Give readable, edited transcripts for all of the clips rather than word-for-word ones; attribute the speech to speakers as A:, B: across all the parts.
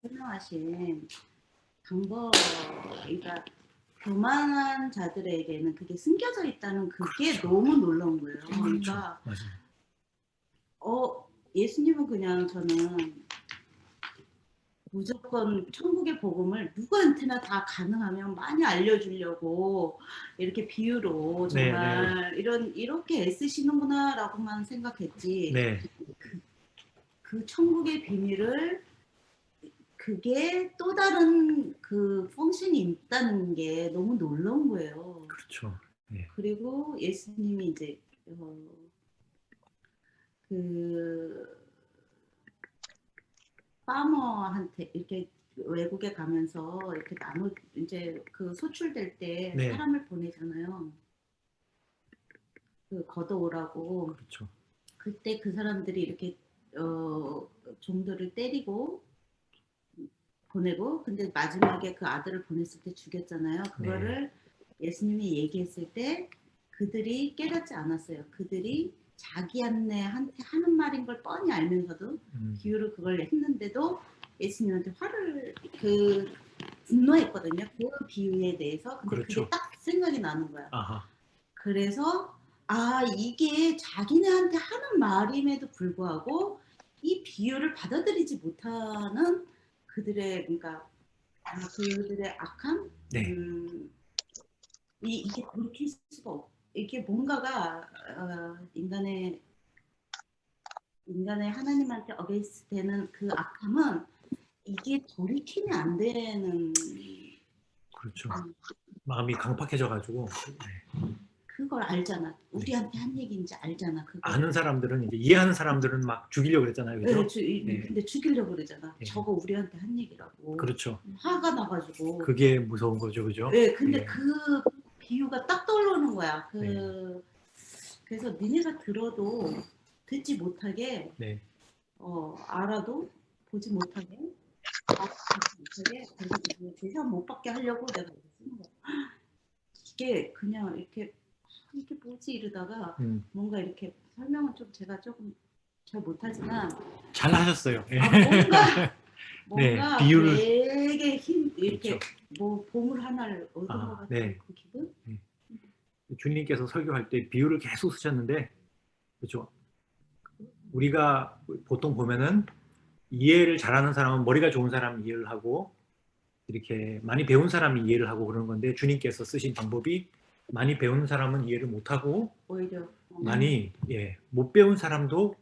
A: 설명하신 방법, 그러니까 교만한 자들에게는 그게 숨겨져 있다는 그게
B: 그렇죠.
A: 너무 놀라운 거예요.
B: 그렇죠.
A: 그러니까
B: 맞아요.
A: 예수님은 그냥 저는 무조건 천국의 복음을 누구한테나 다 가능하면 많이 알려주려고 이렇게 비유로
B: 네, 네,
A: 정말 이렇게 애쓰시는구나라고만 생각했지.
B: 네,
A: 그 천국의 비밀을 그게 또 다른 그 펑션이 있다는 게 너무 놀라운 거예요.
B: 그렇죠. 네,
A: 그리고 예수님이 이제 그 파머한테 이렇게 외국에 가면서 이렇게 나무 이제 그 소출될 때
B: 네,
A: 사람을 보내잖아요. 그 걷어오라고.
B: 그렇죠.
A: 그때 그 사람들이 이렇게 종들을 때리고 보내고, 근데 마지막에 그 아들을 보냈을 때 죽였잖아요.
B: 네,
A: 그거를 예수님이 얘기했을 때 그들이 깨닫지 않았어요. 그들이 자기한테 하는 말인 걸 뻔히 알면서도 비유를 그걸 했는데도 예수님한테 화를 분노했거든요. 그 비유에 대해서. 근데 그게
B: 그렇죠.
A: 딱 생각이 나는 거야.
B: 아하,
A: 그래서 이게 자기네한테 하는 말임에도 불구하고 이 비유를 받아들이지 못하는 그들의, 그러니까 그들의 악함,
B: 네,
A: 이게 돌이킬 수가 이게 뭔가가 인간의 하나님한테 어게인스트 되는 그 악함은 이게 돌이키면 안 되는.
B: 그렇죠. 마음이 강팍해져가지고
A: 그걸 알잖아.
B: 네.
A: 우리한테 한 얘기인지 알잖아.
B: 아는
A: 그거를.
B: 사람들은 이제 이해하는 사람들은 막 죽이려고 그랬잖아요,
A: 네,
B: 그죠? 네,
A: 근데 죽이려고 그러잖아.
B: 네,
A: 저거 우리한테 한 얘기라고.
B: 그렇죠.
A: 화가 나가지고.
B: 그게 무서운 거죠, 그죠?
A: 네, 근데
B: 네,
A: 그 비유가 딱 떠오르는 거야.
B: 네,
A: 그래서 니네가 들어도 듣지 못하게,
B: 네,
A: 알아도 보지 못하게, 그래서 대상 못 받게 하려고 내가 이렇게 쓰는 거야. 이게 그냥 이렇게 이게 뭐지 이러다가 뭔가 이렇게 설명은 좀 제가 조금 잘 못하지만
B: 잘 하셨어요. 네,
A: 뭔가
B: 네,
A: 뭔가
B: 비유를
A: 되게
B: 그렇죠.
A: 이렇게 뭐 보물 하나를 얻은 것 같은
B: 네.
A: 그 기분?
B: 네. 주님께서 설교할 때 비유를 계속 쓰셨는데, 그렇죠. 우리가 보통 보면은 이해를 잘하는 사람은 머리가 좋은 사람이 이해를 하고 이렇게 많이 배운 사람이 이해를 하고 그러는 건데 주님께서 쓰신 방법이 많이 배운 사람은 이해를 못하고
A: 오히려
B: 많이 못 배운 사람도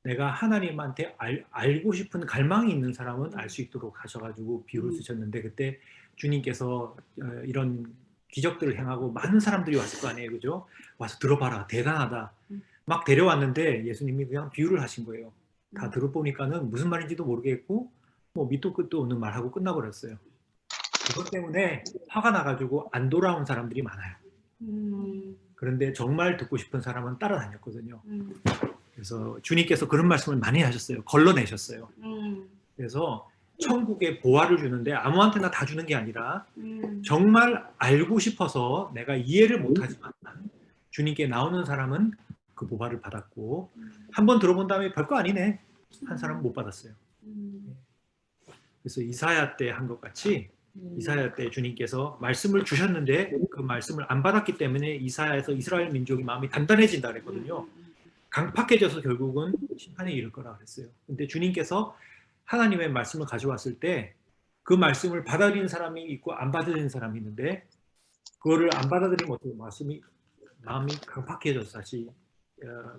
B: 내가 하나님한테 알고 싶은 갈망이 있는 사람은 알 수 있도록 하셔가지고 비유를 쓰셨는데 그때 주님께서 이런 기적들을 행하고 많은 사람들이 왔을 거 아니에요, 그죠? 와서 들어봐라, 대단하다. 막 데려왔는데 예수님이 그냥 비유를 하신 거예요. 다 들어보니까는 무슨 말인지도 모르겠고 뭐 밑도 끝도 없는 말하고 끝나버렸어요. 그것 때문에 화가 나가지고 안 돌아온 사람들이 많아요. 그런데 정말 듣고 싶은 사람은 따라다녔거든요. 그래서 주님께서 그런 말씀을 많이 하셨어요. 걸러내셨어요. 그래서 천국에 보화를 주는데 아무한테나 다 주는 게 아니라 정말 알고 싶어서 내가 이해를 못하지만 주님께 나오는 사람은 그 보화를 받았고 한 번 들어본 다음에 별거 아니네 한 사람은 못 받았어요. 그래서 이사야 때 한 것 같이 이사야 때 주님께서 말씀을 주셨는데 그 말씀을 안 받았기 때문에 이사야에서 이스라엘 민족이 마음이 단단해진다 그랬거든요. 강팍해져서 결국은 심판에 이를 거라 그랬어요. 근데 주님께서 하나님의 말씀을 가져왔을 때 그 말씀을 받아들이는 사람이 있고 안 받아들이는 사람이 있는데 그거를 안 받아들이면 어떻게 마음이 강팍해져서 다시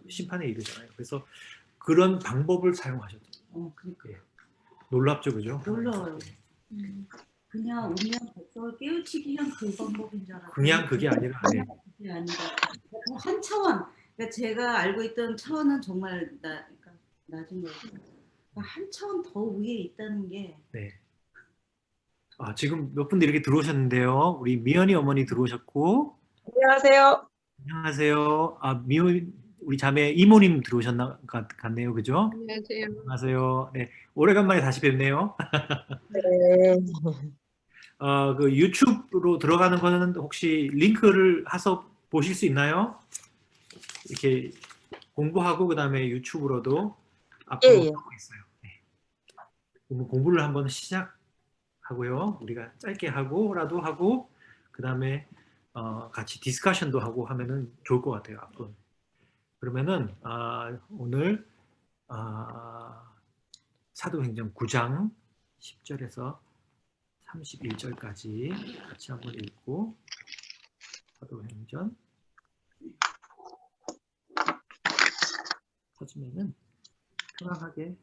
B: 심판에 이르잖아요. 그래서 그런 방법을 사용하셨죠.
A: 그러니까.
B: 예. 놀랍죠, 그죠?
A: 놀라워요. 그냥 운명 백성을 깨우치기 위한 그 방법인 줄 알았더니
B: 그냥 그게 아니라
A: 그게 아니라 한 차원. 그러니까 제가 알고 있던 차원은 정말 그러니까 낮은 거예요. 그러니까 한 차원 더 위에 있다는 게.
B: 네. 지금 몇 분들 이렇게 들어오셨는데요. 우리 미연이 어머니 들어오셨고,
C: 안녕하세요.
B: 안녕하세요. 우리 자매 이모님 들어오셨나 같네요. 그죠?
C: 안녕하세요.
B: 안녕하세요. 네. 오래간만에 다시 뵙네요.
C: 네.
B: 그 유튜브로 들어가는 거는 혹시 링크를 해서 보실 수 있나요? 이렇게 공부하고 그다음에 유튜브로도
C: 예,
B: 앞으로
C: 예.
B: 하고 있어요. 네. 그러면 공부를 한번 시작하고요. 우리가 짧게 하고라도 하고 그 다음에 같이 디스커션도 하고 하면은 좋을 것 같아요. 앞으로. 그러면은 오늘 사도행전 9장 10절에서 31절까지 같이 한번 읽고 사도행전 찾으면은 편안하게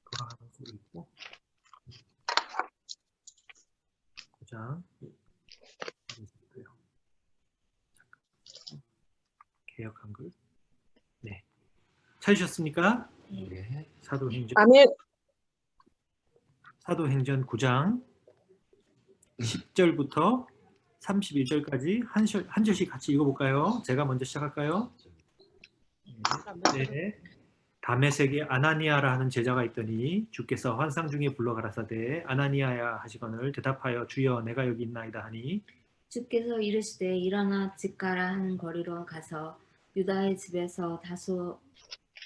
B: 돌아가면서 읽고 9장 개역 한글 네 찾으셨습니까?
D: 네.
B: 사도행전 9장 10절부터 31절까지 한 절씩 같이 읽어볼까요? 제가 먼저 시작할까요? 네. 다메섹에 아나니아라 하는 제자가 있더니 주께서 환상 중에 불러 가라사대 아나니아야 하시거늘 대답하여 주여 내가 여기 있나이다 하니
E: 주께서 이르시되 일어나 집 가라 하는 거리로 가서 유다의 집에서 다소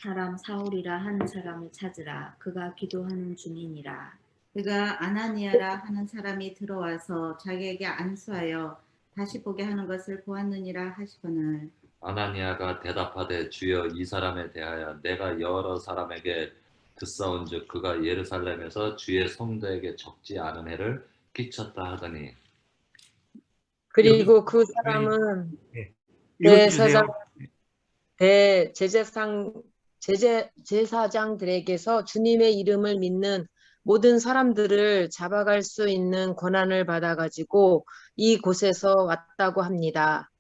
E: 사람 사울이라 하는 사람을 찾으라. 그가 기도하는 중이니라.
A: 그가 아나니아라 하는 사람이 들어와서 자기에게 안수하여 다시 보게 하는 것을 보았느니라 하시거늘
D: 아나니아가 대답하되 주여 이 사람에 대하여 내가 여러 사람에게 듣사온즉 그가 예루살렘에서 주의 성도에게 적지 않은 해를 끼쳤다 하더니
C: 그리고 그 사람은
B: 읽어주세요.
C: 제사장들에게서 주님의 이름을 믿는 모든 사람들을 잡아갈 수 있는 권한을 받아가지고 이 곳에서 왔다고 합니다.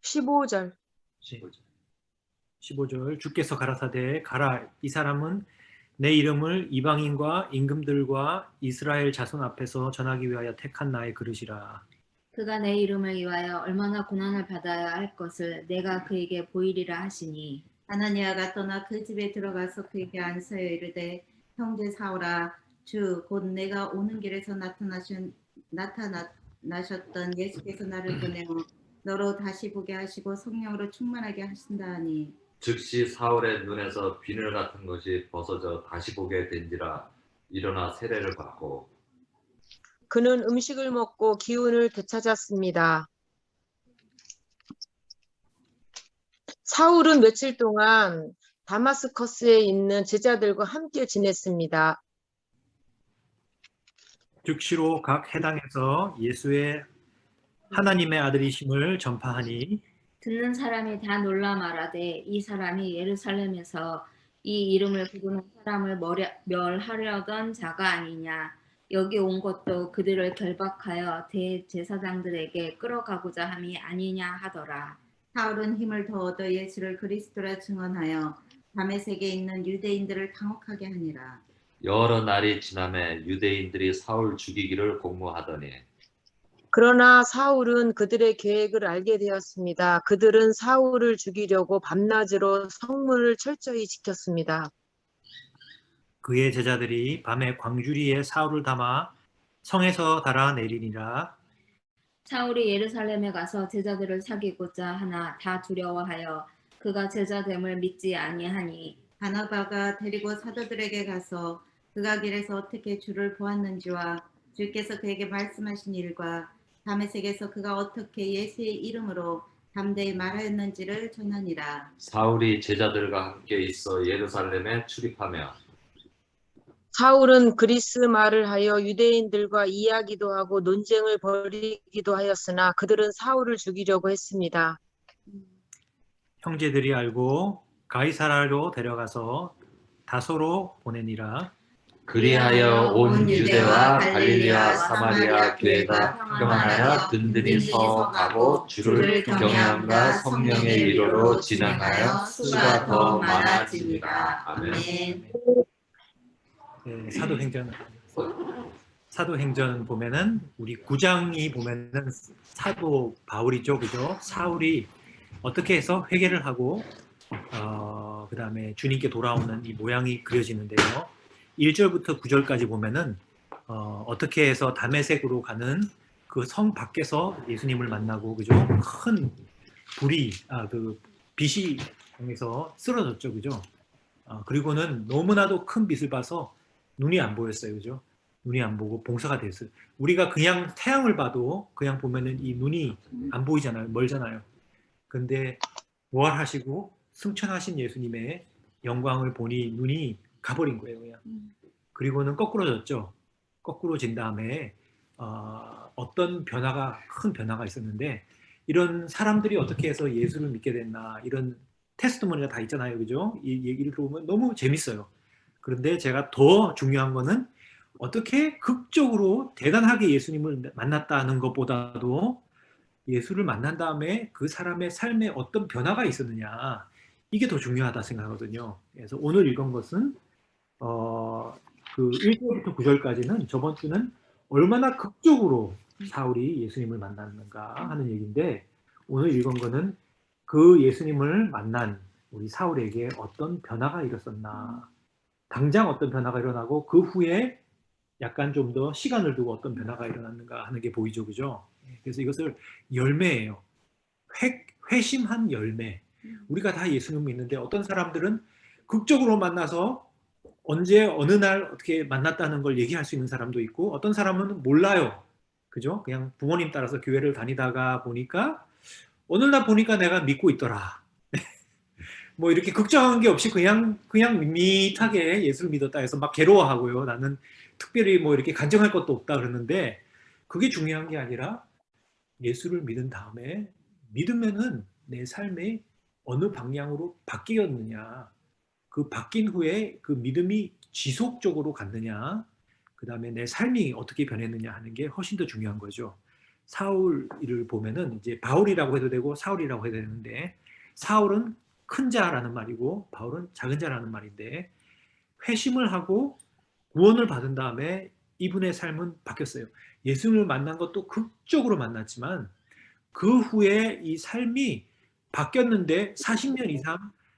C: 15절
B: 15절 주께서 가라사대 가라 이 사람은 내 이름을 이방인과 임금들과 이스라엘 자손 앞에서 전하기 위하여 택한 나의 그릇이라.
E: 그가 내 이름을 위하여 얼마나 고난을 받아야 할 것을 내가 그에게 보이리라 하시니
A: 아나니아가 떠나 그 집에 들어가서 그에게 안수하여 이르되 형제 사울아 주 곧 내가 오는 길에서 나타나셨던 예수께서 나를 보내어 너로 다시 보게 하시고 성령으로 충만하게 하신다 하니
D: 즉시 사울의 눈에서 비늘 같은 것이 벗어져 다시 보게 된지라 일어나 세례를 받고
C: 그는 음식을 먹고 기운을 되찾았습니다. 사울은 며칠 동안 다마스커스에 있는 제자들과 함께 지냈습니다.
B: 즉시로 각 해당에서 예수의 하나님의 아들이심을 전파하니
E: 듣는 사람이 다 놀라 말하되 이 사람이 예루살렘에서 이 이름을 부르는 사람을 멸하려던 자가 아니냐. 여기 온 것도 그들을 결박하여 대제사장들에게 끌어가고자 함이 아니냐 하더라.
A: 사울은 힘을 더 얻어 예수를 그리스도라 증언하여 다메섹에 있는 유대인들을 당혹하게 하니라.
D: 여러 날이 지남에 유대인들이 사울 죽이기를 공모하더니
C: 그러나 사울은 그들의 계획을 알게 되었습니다. 그들은 사울을 죽이려고 밤낮으로 성문을 철저히 지켰습니다.
B: 그의 제자들이 밤에 광주리에 사울을 담아 성에서 달아내리니라.
E: 사울이 예루살렘에 가서 제자들을 사귀고자 하나 다 두려워하여 그가 제자됨을 믿지 아니하니
A: 바나바가 데리고 사도들에게 가서 그가 길에서 어떻게 주를 보았는지와 주께서 그에게 말씀하신 일과 다메섹에서 그가 어떻게 예수의 이름으로 담대히 말하였는지를 전하니라.
D: 사울이 제자들과 함께 있어 예루살렘에 출입하며
C: 사울은 그리스 말을 하여 유대인들과 이야기도 하고 논쟁을 벌이기도 하였으나 그들은 사울을 죽이려고 했습니다.
B: 형제들이 알고 가이사라로 데려가서 다소로 보내니라.
D: 그리하여 온 유대와 갈릴리와 사마리아 교회가 평안하여 든든히 서가고 주를 경외함과 성령의 위로로 진행하여 수가 더 많아지니라. 아멘.
B: 네, 사도행전 보면은 우리 9장이 보면은 사도 바울이죠, 그죠? 사울이 어떻게 해서 회개를 하고 그 다음에 주님께 돌아오는 이 모양이 그려지는데요. 1절부터 9절까지 보면은 어떻게 해서 다메섹으로 가는 그 성 밖에서 예수님을 만나고 그죠? 큰 불이 그 빛이 통해서 쓰러졌죠, 그죠? 그리고는 너무나도 큰 빛을 봐서 눈이 안 보였어요. 그죠? 눈이 안 보고 봉사가 됐어요. 우리가 그냥 태양을 봐도 그냥 보면은 이 눈이 안 보이잖아요. 멀잖아요. 근데 부활하시고 승천하신 예수님의 영광을 보니 눈이 가버린 거예요. 그냥. 그리고는 거꾸로졌죠. 거꾸로진 다음에 어떤 변화가 큰 변화가 있었는데 이런 사람들이 어떻게 해서 예수를 믿게 됐나 이런 테스트머니가 다 있잖아요. 그죠? 이 얘기를 들어보면 너무 재밌어요. 그런데 제가 더 중요한 거는 어떻게 극적으로 대단하게 예수님을 만났다는 것보다도 예수를 만난 다음에 그 사람의 삶에 어떤 변화가 있었느냐 이게 더 중요하다 생각하거든요. 그래서 오늘 읽은 것은 그 1절부터 9절까지는 저번 주는 얼마나 극적으로 사울이 예수님을 만났는가 하는 얘기인데 오늘 읽은 거는 그 예수님을 만난 우리 사울에게 어떤 변화가 일어났나 당장 어떤 변화가 일어나고 그 후에 약간 좀 더 시간을 두고 어떤 변화가 일어났는가 하는 게 보이죠. 그죠? 그래서 이것을 열매예요. 회심한 열매. 우리가 다 예수님을 믿는데 어떤 사람들은 극적으로 만나서 언제 어느 날 어떻게 만났다는 걸 얘기할 수 있는 사람도 있고 어떤 사람은 몰라요. 그죠? 그냥 부모님 따라서 교회를 다니다가 보니까 어느 날 보니까 내가 믿고 있더라. 뭐 이렇게 걱정한 게 없이 그냥 밋밋하게 예수를 믿었다 해서 막 괴로워하고요. 나는 특별히 뭐 이렇게 간증할 것도 없다 그러는데 그게 중요한 게 아니라 예수를 믿은 다음에 믿으면은 내 삶이 어느 방향으로 바뀌었느냐 그 바뀐 후에 그 믿음이 지속적으로 갔느냐 그 다음에 내 삶이 어떻게 변했느냐 하는 게 훨씬 더 중요한 거죠. 사울을 보면은 이제 바울이라고 해도 되고 사울이라고 해도 되는데 사울은 큰 자라는 말이고 바울은 작은 자라는 말인데 회심을 하고 구원을 받은 다음에 이분의 삶은 바뀌었어요. 예수님을 만난 것도 극적으로 만났지만 그 후에 이 삶이 바뀌었는데 40년 이상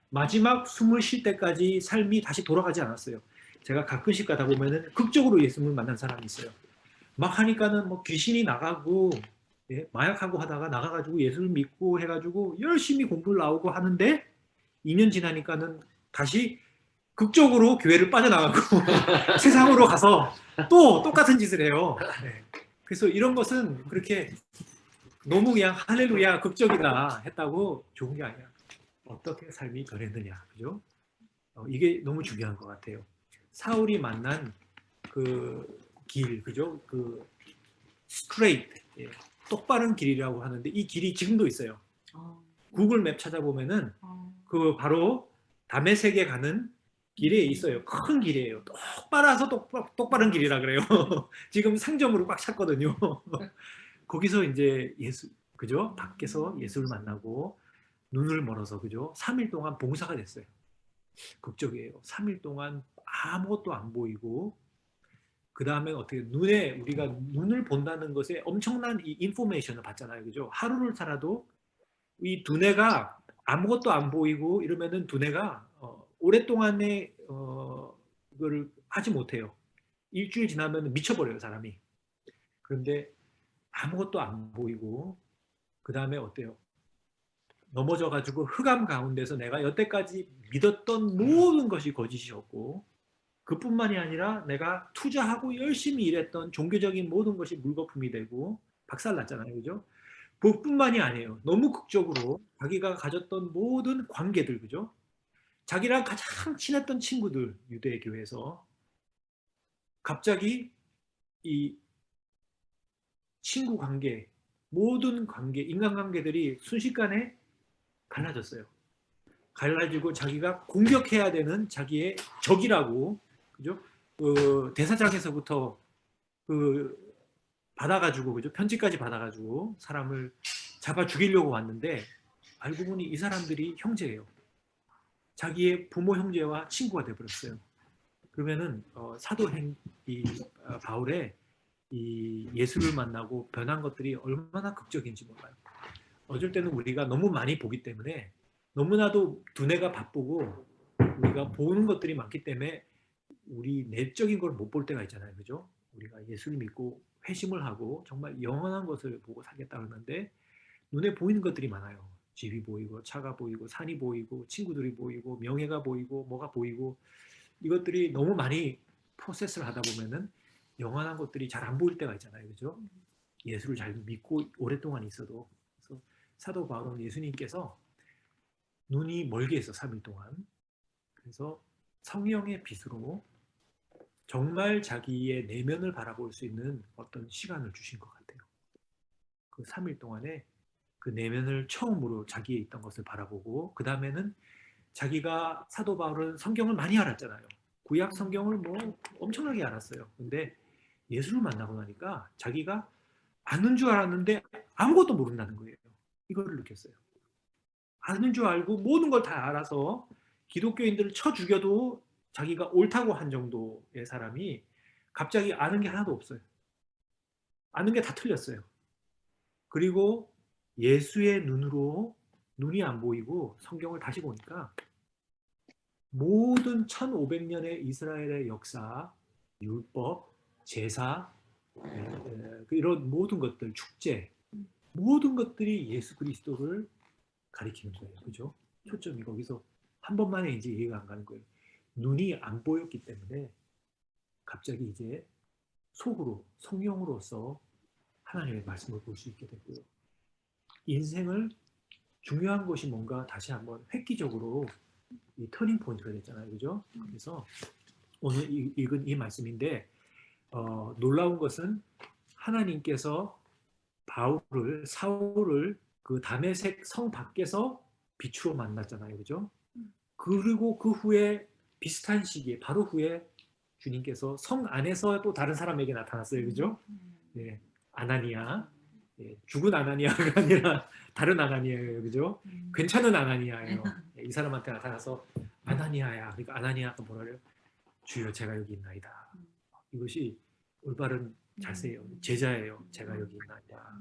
B: 마지막 숨을 쉴 때까지 삶이 다시 돌아가지 않았어요. 제가 가끔씩 가다 보면은 극적으로 예수님을 만난 사람이 있어요. 막 하니까는 뭐 귀신이 나가고 마약하고 하다가 나가가지고 예수를 믿고 해가지고 열심히 공부를 나오고 하는데 2년 지나니까는 다시 극적으로 교회를 빠져나가고 세상으로 가서 또 똑같은 짓을 해요. 네. 그래서 이런 것은 그렇게 너무 그냥 할렐루야 극적이다 했다고 좋은 게 아니야. 어떻게 삶이 변했느냐, 그죠? 이게 너무 중요한 것 같아요. 사울이 만난 그 길, 그죠? 그 스트레이트, 똑바른 길이라고 하는데 이 길이 지금도 있어요. 구글 맵 찾아보면은 그 바로 다메섹에 가는 길에 있어요. 큰 길이에요. 똑바라서 똑바른 길이라 그래요. 지금 상점으로 꽉 찼거든요. 거기서 이제 예수, 그죠? 밖에서 예수를 만나고 눈을 멀어서, 그죠? 3일 동안 봉사가 됐어요. 극적이에요. 3일 동안 아무것도 안 보이고, 그 다음에 어떻게 우리가 눈을 본다는 것에 엄청난 이 인포메이션을 받잖아요. 그죠? 하루를 살아도 이 두뇌가 아무것도 안 보이고 이러면은 두뇌가 오랫동안에 이거를 하지 못해요. 일주일 지나면 미쳐버려요, 사람이. 그런데 아무것도 안 보이고 그 다음에 어때요? 넘어져가지고 흑암 가운데서 내가 여태까지 믿었던 모든 것이 거짓이었고 그뿐만이 아니라 내가 투자하고 열심히 일했던 종교적인 모든 것이 물거품이 되고 박살났잖아요. 그죠? 그뿐만이 아니에요. 너무 극적으로 자기가 가졌던 모든 관계들, 그죠? 자기랑 가장 친했던 친구들, 유대 교회에서 갑자기 이 친구 관계, 모든 관계, 인간관계들이 순식간에 갈라졌어요. 갈라지고 자기가 공격해야 되는 자기의 적이라고, 그죠? 그 대사장에서부터 그 받아가지고, 그죠? 편지까지 받아가지고 사람을 잡아 죽이려고 왔는데 알고 보니 이 사람들이 형제예요. 자기의 부모 형제와 친구가 돼버렸어요. 그러면은 사도행 이 바울의 이 예수를 만나고 변한 것들이 얼마나 극적인지 몰라요. 어쩔 때는 우리가 너무 많이 보기 때문에 너무나도 두뇌가 바쁘고 우리가 보는 것들이 많기 때문에 우리 내적인 걸 못 볼 때가 있잖아요. 그죠? 우리가 예수를 믿고 회심을 하고 정말 영원한 것을 보고 살겠다 그러는데 눈에 보이는 것들이 많아요. 집이 보이고 차가 보이고 산이 보이고 친구들이 보이고 명예가 보이고 뭐가 보이고 이것들이 너무 많이 프로세스를 하다 보면은 영원한 것들이 잘 안 보일 때가 있잖아요. 그죠? 예수를 잘 믿고 오랫동안 있어도. 그래서 사도 바울은 예수님께서 눈이 멀게 했어 3일 동안. 그래서 성령의 빛으로 정말 자기의 내면을 바라볼 수 있는 어떤 시간을 주신 것 같아요. 그 3일 동안에 그 내면을 처음으로 자기에 있던 것을 바라보고 그 다음에는 자기가 사도 바울은 성경을 많이 알았잖아요. 구약 성경을 뭐 엄청나게 알았어요. 근데 예수를 만나고 나니까 자기가 아는 줄 알았는데 아무것도 모른다는 거예요. 이거를 느꼈어요. 아는 줄 알고 모든 걸 다 알아서 기독교인들을 쳐 죽여도 자기가 옳다고 한 정도의 사람이 갑자기 아는 게 하나도 없어요. 아는 게 다 틀렸어요. 그리고 예수의 눈으로 눈이 안 보이고 성경을 다시 보니까 모든 1500년의 이스라엘의 역사, 율법, 제사, 이런 모든 것들, 축제, 모든 것들이 예수 그리스도를 가리키는 거예요. 그죠? 초점이 거기서 한 번만에 이제 이해가 안 가는 거예요. 눈이 안 보였기 때문에 갑자기 이제 속으로, 성령으로서 하나님의 말씀을 볼 수 있게 되고요. 인생을 중요한 것이 뭔가 다시 한번 획기적으로 이 터닝 포인트가 됐잖아요. 그죠? 그래서 오늘 읽은 이 말씀인데 놀라운 것은 하나님께서 사울을 그 다메섹 성 밖에서 빛으로 만났잖아요. 그죠? 그리고 그 후에 비슷한 시기에 바로 후에 주님께서 성 안에서 또 다른 사람에게 나타났어요. 그죠? 네, 아나니아. 예, 죽은 아나니아가 아니라 다른 아나니아예요. 그죠? 괜찮은 아나니아예요. 예, 이 사람한테 나타나서 아나니아야. 그러니까 아나니아가 뭐라 그래요? 주여 제가 여기 있나이다. 이것이 올바른 자세예요. 제자예요. 제가 여기 있나이다.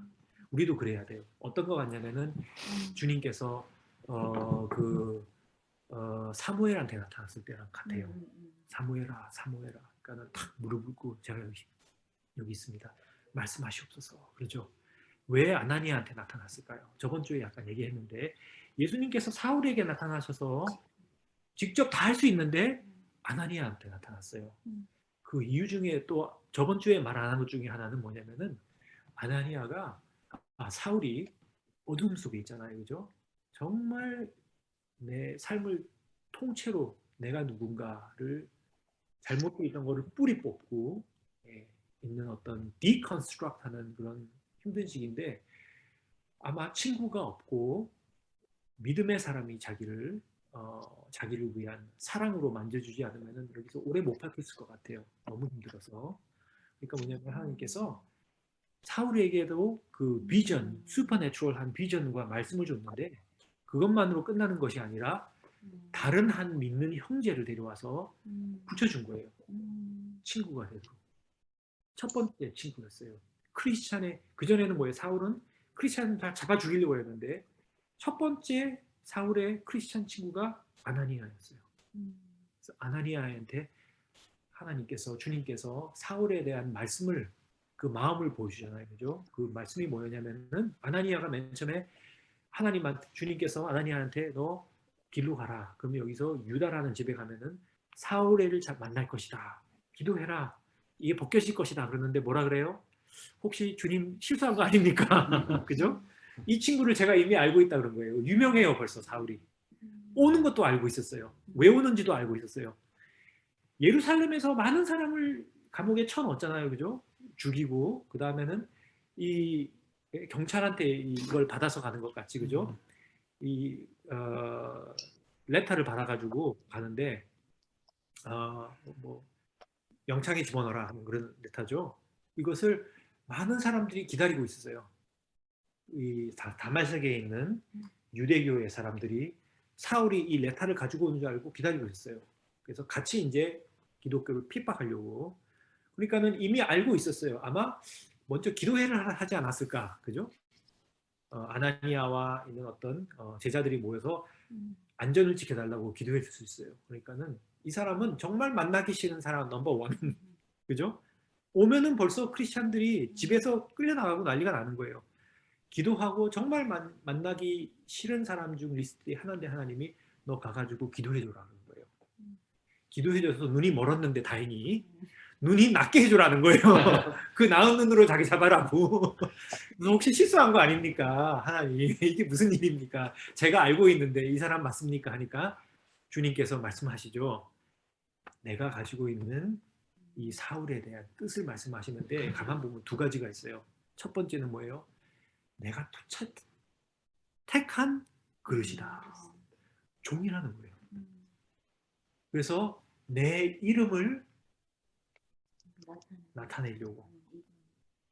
B: 우리도 그래야 돼요. 어떤 거 같냐면은 주님께서 사무엘한테 나타났을 때랑 같아요. 사무엘아, 사무엘아. 그러니까는 탁 무릎 꿇고 제가 여기 있습니다. 말씀하시옵소서. 그렇죠? 왜 아나니아한테 나타났을까요? 저번 주에 약간 얘기했는데 예수님께서 사울에게 나타나셔서 직접 다 할 수 있는데 아나니아한테 나타났어요. 그 이유 중에 또 저번 주에 말 안 한 것 중에 하나는 뭐냐면은 아나니아가 사울이 어둠 속에 있잖아요. 그죠? 정말 내 삶을 통째로 내가 누군가를 잘못되어 있던 거를 뿌리 뽑고 있는 어떤 deconstruct 하는 그런 힘든 시기인데 아마 친구가 없고 믿음의 사람이 자기를 위한 사랑으로 만져주지 않으면 여기서 오래 못 버텼을 것 같아요. 너무 힘들어서. 그러니까 뭐냐면 하나님께서 사울에게도 그 비전, 슈퍼내추럴한 비전과 말씀을 줬는데 그것만으로 끝나는 것이 아니라 다른 한 믿는 형제를 데려와서 붙여준 거예요. 친구가 되고. 첫 번째 친구였어요. 크리스찬의, 그전에는 뭐예요? 사울은 크리스찬 다 잡아 죽이려고 했는데 첫 번째 사울의 크리스찬 친구가 아나니아였어요. 그래서 아나니아한테 하나님께서, 주님께서 사울에 대한 말씀을, 그 마음을 보여주잖아요. 그죠? 그 말씀이 뭐였냐면은 아나니아가 맨 처음에 하나님한테, 주님께서 아나니아한테 너 길로 가라. 그럼 여기서 유다라는 집에 가면은 사울애를 만날 것이다. 기도해라. 이게 벗겨질 것이다. 그러는데 뭐라 그래요? 혹시 주님 실수한 거 아닙니까? 그죠? 이 친구를 제가 이미 알고 있다 그런 거예요. 유명해요, 벌써 사울이. 오는 것도 알고 있었어요. 왜 오는지도 알고 있었어요. 예루살렘에서 많은 사람을 감옥에 쳐넣었잖아요. 그죠? 죽이고, 그 다음에는 이 경찰한테 이걸 받아서 가는 것 같이, 그죠? 레터를 받아가지고 가는데, 뭐, 영창에 집어넣어라 하는 그런 레터죠. 이것을 많은 사람들이 기다리고 있었어요. 이 다메섹에 있는 유대교의 사람들이 사울이 이 레터를 가지고 오는 줄 알고 기다리고 있었어요. 그래서 같이 이제 기독교를 핍박하려고. 그러니까는 이미 알고 있었어요. 아마 먼저 기도회를 하지 않았을까, 그죠? 아나니아와 있는 어떤 제자들이 모여서 안전을 지켜달라고 기도해 줄 수 있어요. 그러니까는 이 사람은 정말 만나기 싫은 사람 넘버원, 그죠? 오면은 벌써 크리스찬들이 집에서 끌려나가고 난리가 나는 거예요. 기도하고 정말 만나기 싫은 사람 중 리스트에 하나인데 하나님이 너 가가지고 기도해줘라는 거예요. 기도해줘서 눈이 멀었는데 다행히 눈이 낫게 해줘라는 거예요. 그 나은 눈으로 자기 잡아라고. 혹시 실수한 거 아닙니까? 하나님 이게 무슨 일입니까? 제가 알고 있는데 이 사람 맞습니까? 하니까 주님께서 말씀하시죠. 내가 가지고 있는 이 사울에 대한 뜻을 말씀하시는데 가만 보면 두 가지가 있어요. 첫 번째는 뭐예요? 내가 택한 그릇이다. 종이라는 거예요. 그래서 내 이름을 나타내려고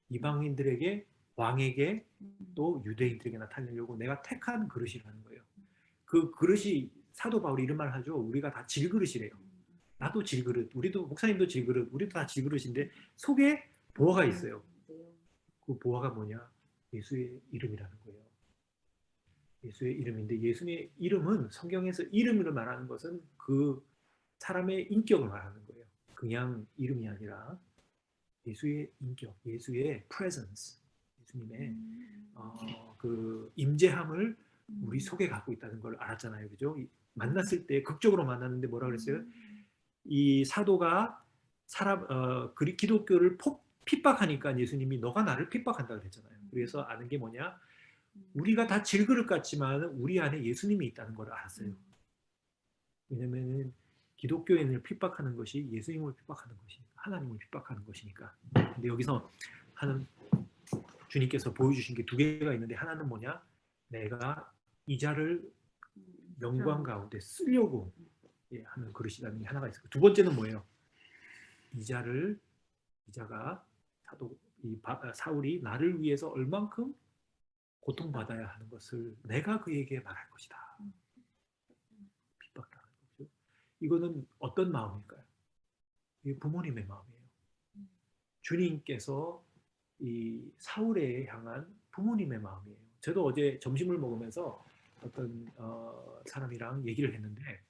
B: 이방인들에게 왕에게 또 유대인들에게 나타내려고 내가 택한 그릇이라는 거예요. 그 그릇이 사도 바울이 이런 말 하죠. 우리가 다 질그릇이래요. 나도 질그릇, 우리도 목사님도 질그릇, 우리도 다 질그릇인데 속에 보화가 있어요. 그 보화가 뭐냐? 예수의 이름이라는 거예요. 예수의 이름인데 예수의 이름은 성경에서 이름으로 말하는 것은 그 사람의 인격을 말하는 거예요. 그냥 이름이 아니라 예수의 인격, 예수의 presence, 예수님의 그 임재함을 우리 속에 갖고 있다는 걸 알았잖아요, 그죠? 만났을 때 극적으로 만났는데 뭐라 그랬어요? 이 사도가 기독교를 핍박하니까 예수님이 너가 나를 핍박한다 그랬잖아요. 그래서 아는 게 뭐냐? 우리가 다 질그릇 같지만 우리 안에 예수님이 있다는 걸 알았어요. 왜냐면은 기독교인을 핍박하는 것이 예수님을 핍박하는 것이니까, 하나님을 핍박하는 것이니까. 근데 여기서 주님께서 보여주신 게 두 개가 있는데 하나는 뭐냐? 내가 이 자를 영광 가운데 쓰려고 하는 그릇이라는 게 하나가 있어요. 두 번째는 뭐예요? 이 자가 사울이 나를 위해서 얼만큼 고통받아야 하는 것을 내가 그에게 말할 것이다. 핍박당하는 거죠. 이거는 어떤 마음일까요? 이게 부모님의 마음이에요. 주님께서 이 사울에 향한 부모님의 마음이에요. 저도 어제 점심을 먹으면서 어떤 사람이랑 얘기를 했는데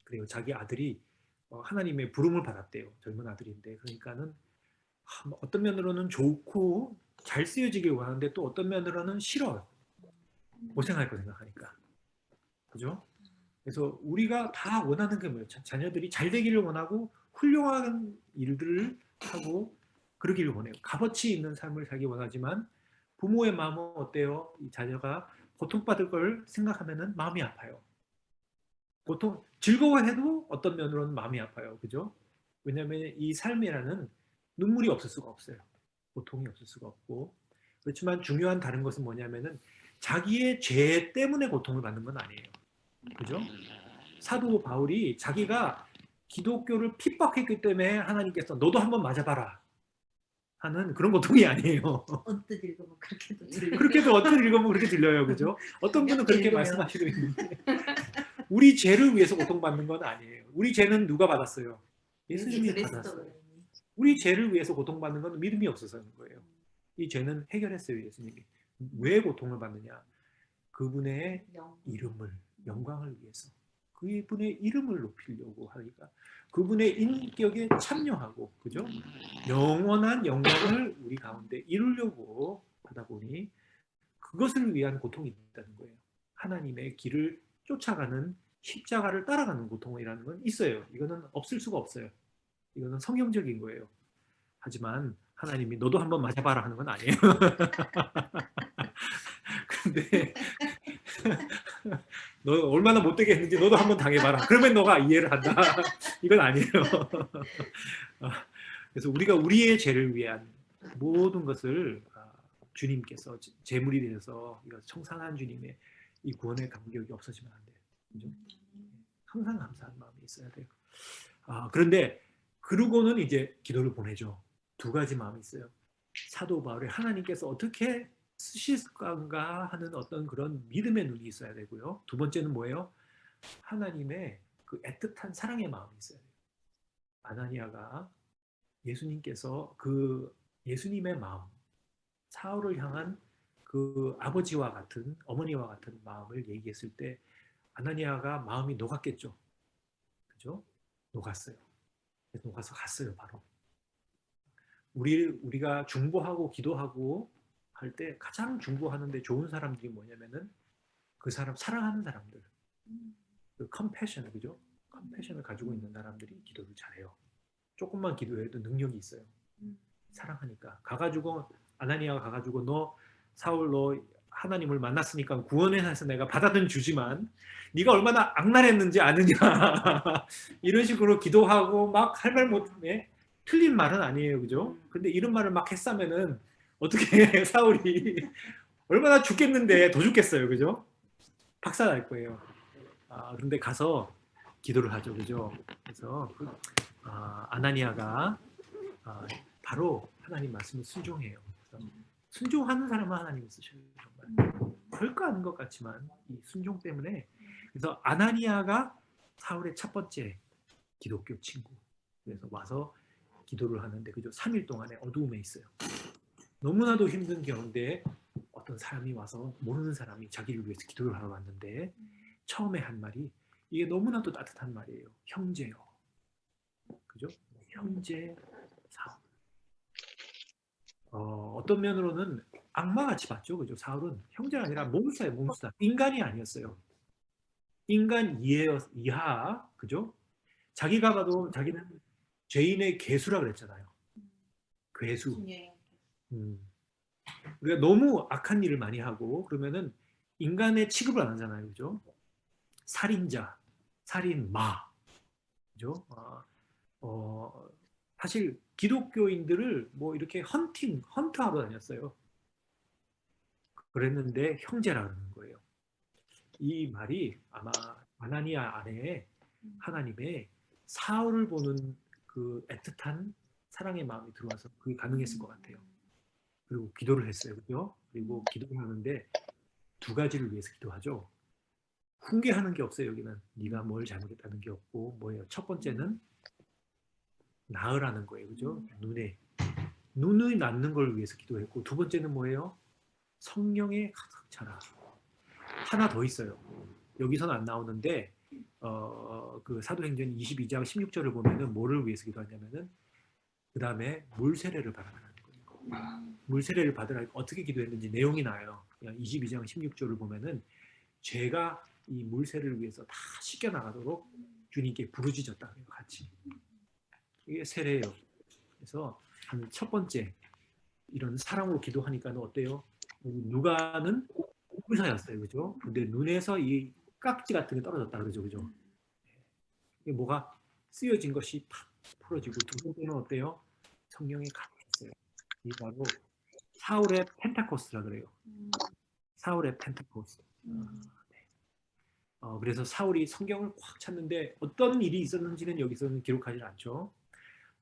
B: 그래요. 자기 아들이 하나님의 부름을 받았대요. 젊은 아들인데 그러니까는 어떤 면으로는 좋고 잘 쓰여지길 원하는데 또 어떤 면으로는 싫어요. 고생할 거 생각하니까. 그죠? 그래서 우리가 다 원하는 게 뭐예요? 자녀들이 잘 되기를 원하고 훌륭한 일들을 하고 그러기를 원해요. 값어치 있는 삶을 살기 원하지만 부모의 마음은 어때요? 이 자녀가 고통받을 걸 생각하면 마음이 아파요. 즐거워해도 어떤 면으로는 마음이 아파요. 그죠? 왜냐하면 이 삶이라는 눈물이 없을 수가 없어요. 고통이 없을 수가 없고. 그렇지만 중요한 다른 것은 뭐냐면은 자기의 죄 때문에 고통을 받는 건 아니에요. 그죠? 사도 바울이 자기가 기독교를 핍박했기 때문에 하나님께서 너도 한번 맞아봐라 하는 그런 고통이 아니에요.
A: 언뜻 읽으면 그렇게도 들려요.
B: 그렇게도 언뜻 읽으면 그렇게 들려요. 그죠? 어떤 분은 그렇게 말씀하시고 있는데 우리 죄를 위해서 고통받는 건 아니에요. 우리 죄는 누가 받았어요? 예수님이 받았어요. 우리 죄를 위해서 고통받는 건 믿음이 없어서인 거예요. 이 죄는 해결했어요. 예수님이. 왜 고통을 받느냐? 그분의 이름을, 영광을 위해서. 그분의 이름을 높이려고 하니까 그분의 인격에 참여하고, 그죠? 영원한 영광을 우리 가운데 이루려고 하다 보니 그것을 위한 고통이 있다는 거예요. 하나님의 길을 쫓아가는 십자가를 따라가는 고통이라는 건 있어요. 이거는 없을 수가 없어요. 이거는 성경적인 거예요. 하지만 하나님이 너도 한번 맞아봐라 하는 건 아니에요. 근데 너 얼마나 못되게 했는지 너도 한번 당해봐라. 그러면 너가 이해를 한다. 이건 아니에요. 그래서 우리가 우리의 죄를 위한 모든 것을 주님께서 제물이 되어서 청산한 주님의 이 구원의 감격이 없어지면 안 돼요. 그죠? 항상 감사한 마음이 있어야 돼요. 그런데 그러고는 이제 기도를 보내죠. 두 가지 마음이 있어요. 사도 바울이 하나님께서 어떻게 쓰실 건가 하는 어떤 그런 믿음의 눈이 있어야 되고요. 두 번째는 뭐예요? 하나님의 그 애틋한 사랑의 마음이 있어야 돼요. 아나니아가 예수님께서 그 예수님의 마음, 사울을 향한 그 아버지와 같은 어머니와 같은 마음을 얘기했을 때 아나니아가 마음이 녹았겠죠. 그죠? 녹았어요. 녹아서 갔어요, 바로. 우리가 중보하고 기도하고 할 때 가장 중보하는데 좋은 사람들이 뭐냐면은 그 사람 사랑하는 사람들, 그 컴패션, 그죠? 컴패션을 가지고 있는 사람들이 기도를 잘해요. 조금만 기도해도 능력이 있어요. 사랑하니까. 가가지고 아나니아가 가가지고 너 사울 너 하나님을 만났으니까 구원해서 내가 받아든 주지만 네가 얼마나 악랄했는지 아느냐 이런 식으로 기도하고 막 할 말 못해. 틀린 말은 아니에요, 그죠? 근데 이런 말을 막 했으면은 어떻게 사울이 얼마나 죽겠는데 더 죽겠어요, 그죠? 박살날 거예요. 그런데 가서 기도를 하죠, 그죠? 그래서 아나니아가 바로 하나님 말씀을 순종해요. 그래서 순종하는 사람은 하나님이 쓰셔요, 정말. 별거 아닌 것 같지만 이 순종 때문에. 그래서 아나니아가 사울의 첫 번째 기독교 친구. 그래서 와서 기도를 하는데, 그죠? 3일 동안에 어두움에 있어요. 너무나도 힘든 경우인데 어떤 사람이 와서, 모르는 사람이 자기를 위해서 기도를 하러 왔는데 처음에 한 말이, 이게 너무나도 따뜻한 말이에요. 형제요. 그죠? 형제 사울. 어떤 면으로는 악마같이 봤죠. 그죠? 사울은 형제가 아니라 몬스터예요. 몬스터. 인간이 아니었어요. 인간 이하. 그죠? 자기가 봐도 자기는 죄인의 괴수라 그랬잖아요. 괴수. 우리가 너무 악한 일을 많이 하고 그러면은 인간의 취급을 안 하잖아요. 그죠? 살인자, 살인마. 그죠? 사실 기독교인들을 뭐 이렇게 헌트하러 다녔어요. 그랬는데 형제라 그러는 거예요. 이 말이 아마 아나니아 안에 하나님의 사울을 보는 그 애틋한 사랑의 마음이 들어와서 그게 가능했을 것 같아요. 그리고 기도를 했어요. 그죠? 그리고 기도를 하는데 두 가지를 위해서 기도하죠. 훈계하는 게 없어요. 여기는 네가 뭘 잘못했다는 게 없고, 뭐예요? 첫 번째는 나으라는 거예요. 그죠? 눈이 낫는 걸 위해서 기도했고, 두 번째는 뭐예요? 성령에 가득 차라. 하나 더 있어요. 여기서는 안 나오는데 그 사도행전 22장 16절을 보면은 뭐를 위해서 기도하냐면은 그 다음에 물세례를 받아라는 거예요. 물세례를 받으라. 어떻게 기도했는지 내용이 나와요. 22장 16절을 보면은 죄가 이 물세례를 위해서 다 씻겨나가도록 주님께 부르짖었다. 같이. 이게 세례예요. 그래서 첫 번째 이런 사랑으로 기도하니까 어때요? 누가는 의사였어요, 그죠? 근데 눈에서 이 깍지 같은 게 떨어졌다 그러죠, 그죠? 이게 뭐가 쓰여진 것이 팍 풀어지고, 두 번째는 어때요? 성령이 가득했어요. 이 바로 사울의 펜타코스라 그래요. 사울의 펜타코스. 그래서 사울이 성경을 꽉 찼는데 어떤 일이 있었는지는 여기서는 기록하지 않죠.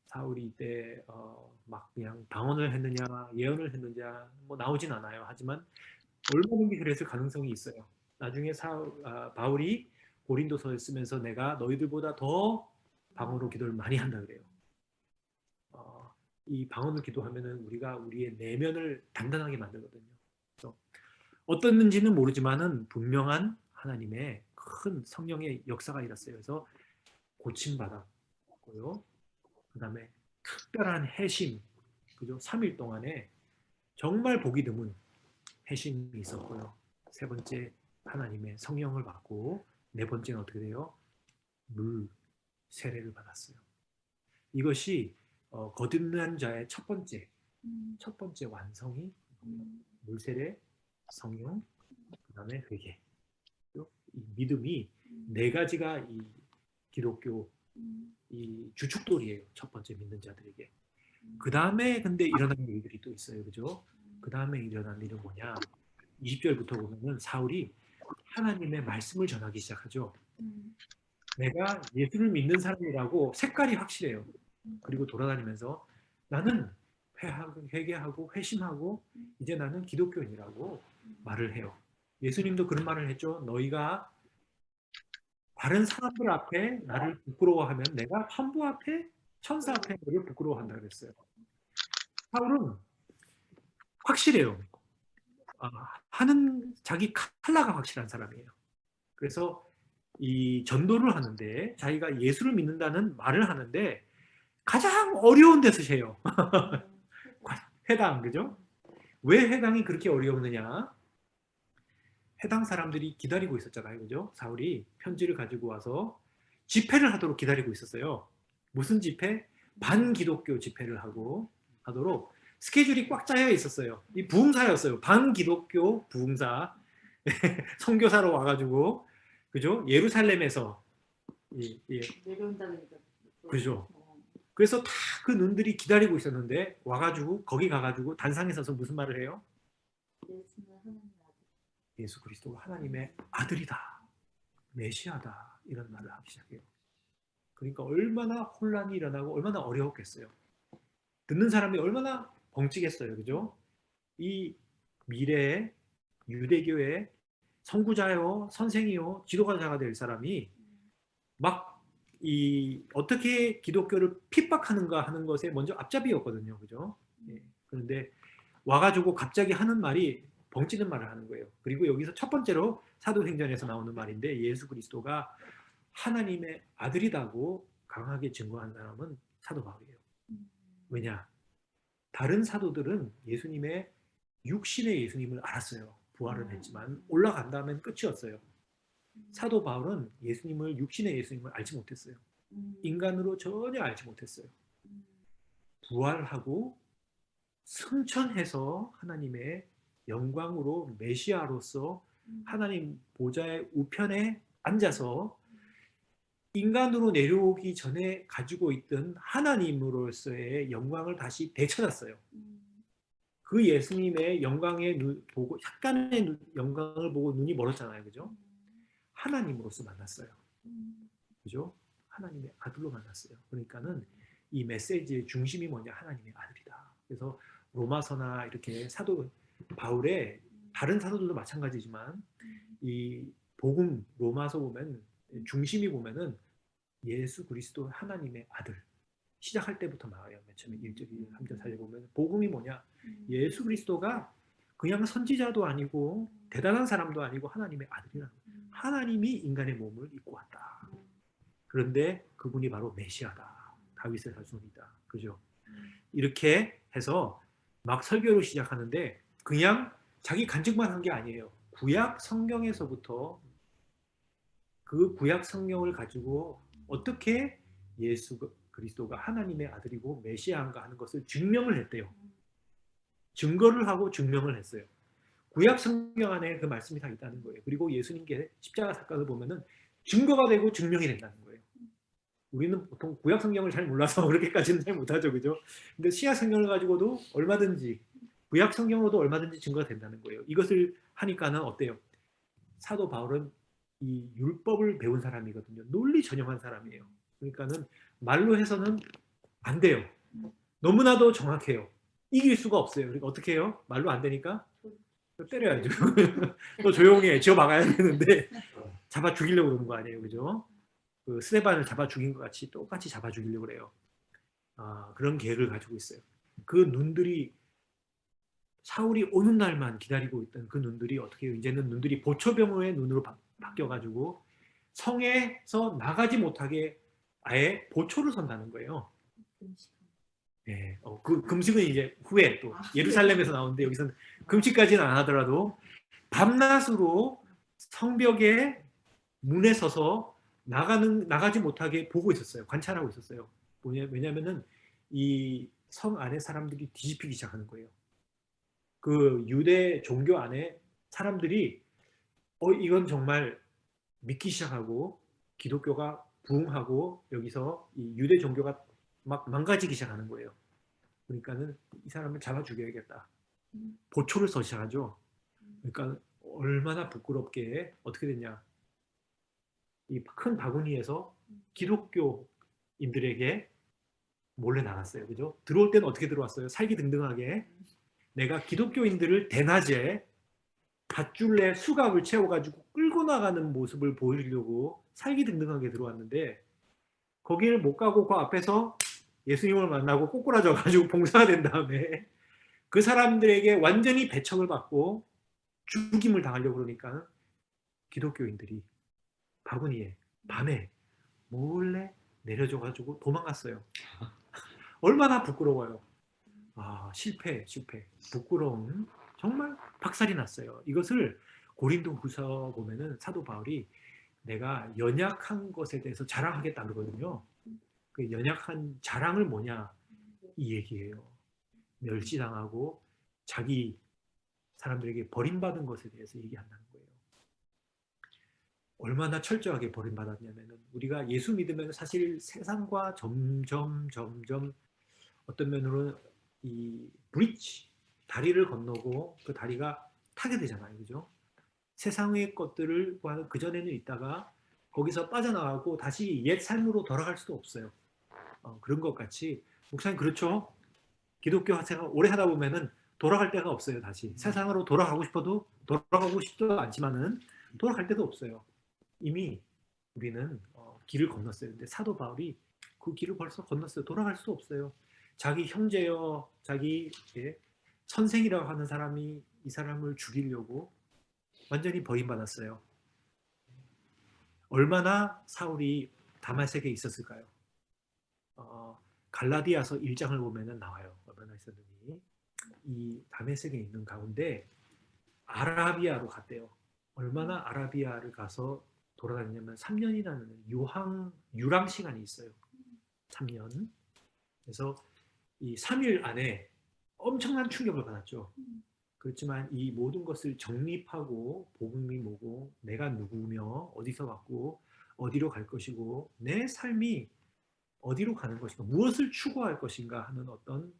B: 사울이 이때 막 그냥 방언을 했느냐 예언을 했느냐 뭐 나오진 않아요. 하지만 얼마든지 그랬을 가능성이 있어요. 나중에 바울이 고린도서를 쓰면서 내가 너희들보다 더 방언으로 기도를 많이 한다 그래요. 이 방언을 기도하면은 우리가 우리의 내면을 단단하게 만들거든요. 그래서 어떻는지는 모르지만은 분명한 하나님의 큰 성령의 역사가 일었어요. 그래서 고침받았고요. 그 다음에 특별한 회심, 그죠? 3일 동안에 정말 보기 드문 회심이 있었고요. 세 번째 하나님의 성령을 받고, 네 번째는 어떻게 돼요? 물 세례를 받았어요. 이것이 거듭난 자의 첫 번째 완성이 물 세례, 성령, 그 다음에 회개. 이 믿음이 네 가지가 이 기독교 이 주축돌이에요. 첫 번째 믿는 자들에게. 그 다음에 근데 일어나는 일들이 또 있어요. 그죠? 그 다음에 일어난 일은 뭐냐? 20절부터 보면은 사울이 하나님의 말씀을 전하기 시작하죠. 내가 예수를 믿는 사람이라고 색깔이 확실해요. 그리고 돌아다니면서 나는 회개하고 회심하고 이제 나는 기독교인이라고 말을 해요. 예수님도 그런 말을 했죠. 너희가 다른 사람들 앞에 나를 부끄러워하면 내가 환부 앞에 천사 앞에 너를 부끄러워한다 그랬어요. 사울은 확실해요. 하는 자기 칼라가 확실한 사람이에요. 그래서 이 전도를 하는데 자기가 예수를 믿는다는 말을 하는데 가장 어려운 데서 해요. 회당, 그죠? 왜 해당이 그렇게 어려웠느냐? 해당 사람들이 기다리고 있었잖아요. 그죠? 사울이 편지를 가지고 와서 집회를 하도록 기다리고 있었어요. 무슨 집회? 반기독교 집회를 하도록 스케줄이 꽉 짜여 있었어요. 이 부흥사였어요. 반기독교 부흥사. 선교사로 와가지고, 그죠? 예루살렘에서,
A: 내려온다니까.
B: 그죠? 그래서 다 그 눈들이 기다리고 있었는데, 와가지고, 거기 가가지고, 단상에 서서 무슨 말을 해요? 예수 그리스도가 하나님의 아들이다. 메시아다. 이런 말을 하기 시작해요. 그러니까 얼마나 혼란이 일어나고, 얼마나 어려웠겠어요. 듣는 사람이 얼마나 벙찌겠어요. 그죠? 이 미래의 유대교의 선구자요, 선생이요, 지도자가 될 사람이 막 어떻게 기독교를 핍박하는가 하는 것에 먼저 앞잡이였거든요. 그죠? 예. 그런데 와가지고 갑자기 하는 말이 벙찌는 말을 하는 거예요. 그리고 여기서 첫 번째로 사도행전에서 나오는 말인데 예수 그리스도가 하나님의 아들이라고 강하게 증거한 사람은 사도 바울이에요. 왜냐? 다른 사도들은 예수님의 육신의 예수님을 알았어요. 부활을 했지만 올라간 다음엔 끝이었어요. 사도 바울은 예수님을 육신의 예수님을 알지 못했어요. 인간으로 전혀 알지 못했어요. 부활하고 승천해서 하나님의 영광으로 메시아로서 하나님 보좌의 우편에 앉아서 인간으로 내려오기 전에 가지고 있던 하나님으로서의 영광을 다시 되찾았어요. 그 예수님의 영광의 보고 약간의 영광을 보고 눈이 멀었잖아요. 그죠? 하나님으로서 만났어요. 그죠? 하나님의 아들로 만났어요. 그러니까는 이 메시지의 중심이 뭐냐? 하나님의 아들이다. 그래서 로마서나 이렇게 사도 바울의 다른 사도들도 마찬가지지만 이 복음 로마서 보면 중심이 보면은 예수 그리스도 하나님의 아들 시작할 때부터 나와요. 맨 처음에 1절, 2절, 3절 살려보면 복음이 뭐냐? 예수 그리스도가 그냥 선지자도 아니고 대단한 사람도 아니고 하나님의 아들이라는 거예요. 하나님이 인간의 몸을 입고 왔다. 그런데 그분이 바로 메시아다. 다윗의 자손이다. 그죠? 이렇게 해서 막 설교를 시작하는데 그냥 자기 간증만 한 게 아니에요. 구약 성경에서부터 그 구약 성경을 가지고 어떻게 예수 그리스도가 하나님의 아들이고 메시아인가 하는 것을 증명을 했대요. 증거를 하고 증명을 했어요. 구약 성경 안에 그 말씀이 다 있다는 거예요. 그리고 예수님께 십자가 사건을 보면은 증거가 되고 증명이 된다는 거예요. 우리는 보통 구약 성경을 잘 몰라서 그렇게까지는 잘 못하죠, 그죠? 근데 신약 성경을 가지고도 얼마든지 구약 성경으로도 얼마든지 증거가 된다는 거예요. 이것을 하니까는 어때요? 사도 바울은 이 율법을 배운 사람이거든요. 논리 전형한 사람이에요. 그러니까는 말로 해서는 안 돼요. 너무나도 정확해요. 이길 수가 없어요. 그러니까 어떻게 해요? 말로 안 되니까 때려야죠. 또 조용히 해. 지어 막아야 되는데 잡아 죽이려고 그러는 거 아니에요, 그죠? 그 스데반을 잡아 죽인 것 같이 똑같이 잡아 죽이려고 그래요. 그런 계획을 가지고 있어요. 그 눈들이 사울이 오는 날만 기다리고 있던 그 눈들이 어떻게 해요? 이제는 눈들이 보초병의 눈으로 바뀌어가지고 성에서 나가지 못하게 아예 보초를 선다는 거예요. 네, 그 금식은 이제 후에 또 예루살렘에서 나오는데 여기서는 금식까지는 안 하더라도 밤낮으로 성벽에 문에 서서 나가지 못하게 보고 있었어요. 관찰하고 있었어요. 왜냐면은 이 성 안에 사람들이 뒤집히기 시작하는 거예요. 그 유대 종교 안에 사람들이 이건 정말 믿기 시작하고 기독교가 부흥하고 여기서 이 유대 종교가 막 망가지기 시작하는 거예요. 그러니까는 이 사람을 잡아 죽여야겠다. 보초를 서 시작하죠. 그러니까 얼마나 부끄럽게 어떻게 됐냐. 이 큰 바구니에서 기독교인들에게 몰래 나갔어요. 그죠? 들어올 때는 어떻게 들어왔어요? 살기등등하게. 내가 기독교인들을 대낮에 밧줄에 수갑을 채워가지고 끌고 나가는 모습을 보여주려고 살기등등하게 들어왔는데 거기를 못 가고 그 앞에서 예수님을 만나고 꼬꾸라져가지고 봉사가 된 다음에 그 사람들에게 완전히 배척을 받고 죽임을 당하려고 그러니까 기독교인들이 바구니에 밤에 몰래 내려줘가지고 도망갔어요. 얼마나 부끄러워요. 실패. 부끄러움. 정말 박살이 났어요. 이것을 고린도후서 보면은 사도 바울이 내가 연약한 것에 대해서 자랑하겠다 그러거든요. 그 연약한 자랑을 뭐냐 이 얘기예요. 멸시당하고 자기 사람들에게 버림받은 것에 대해서 얘기한다는 거예요. 얼마나 철저하게 버림받았냐면은 우리가 예수 믿으면 사실 세상과 점점 어떤 면으로는 이 브릿지 다리를 건너고 그 다리가 타게 되잖아요, 그죠? 세상의 것들을 그 전에는 있다가 거기서 빠져나가고 다시 옛 삶으로 돌아갈 수도 없어요. 그런 것 같이 목사님 그렇죠? 기독교 생활 오래 하다 보면은 돌아갈 데가 없어요. 다시 세상으로 돌아가고 싶어도 돌아가고 싶지도 않지만은 돌아갈 데도 없어요. 이미 우리는 길을 건넜어요. 근데 사도 바울이 그 길을 벌써 건넜어요. 돌아갈 수 없어요. 자기 형제여, 자기 선생이라고 하는 사람이 이 사람을 죽이려고 완전히 버림받았어요. 얼마나 사울이 다마섹에 있었을까요? 갈라디아서 1장을 보면은 나와요. 얼마나 있었느니 이 다메섹에 있는 가운데 아라비아로 갔대요. 얼마나 아라비아를 가서 돌아다니냐면 3년이라는 유랑 시간이 있어요. 3년. 그래서 이 3일 안에 엄청난 충격을 받았죠. 그렇지만 이 모든 것을 정립하고 복음이 뭐고 내가 누구며 어디서 왔고 어디로 갈 것이고 내 삶이 어디로 가는 것인가 무엇을 추구할 것인가 하는 어떤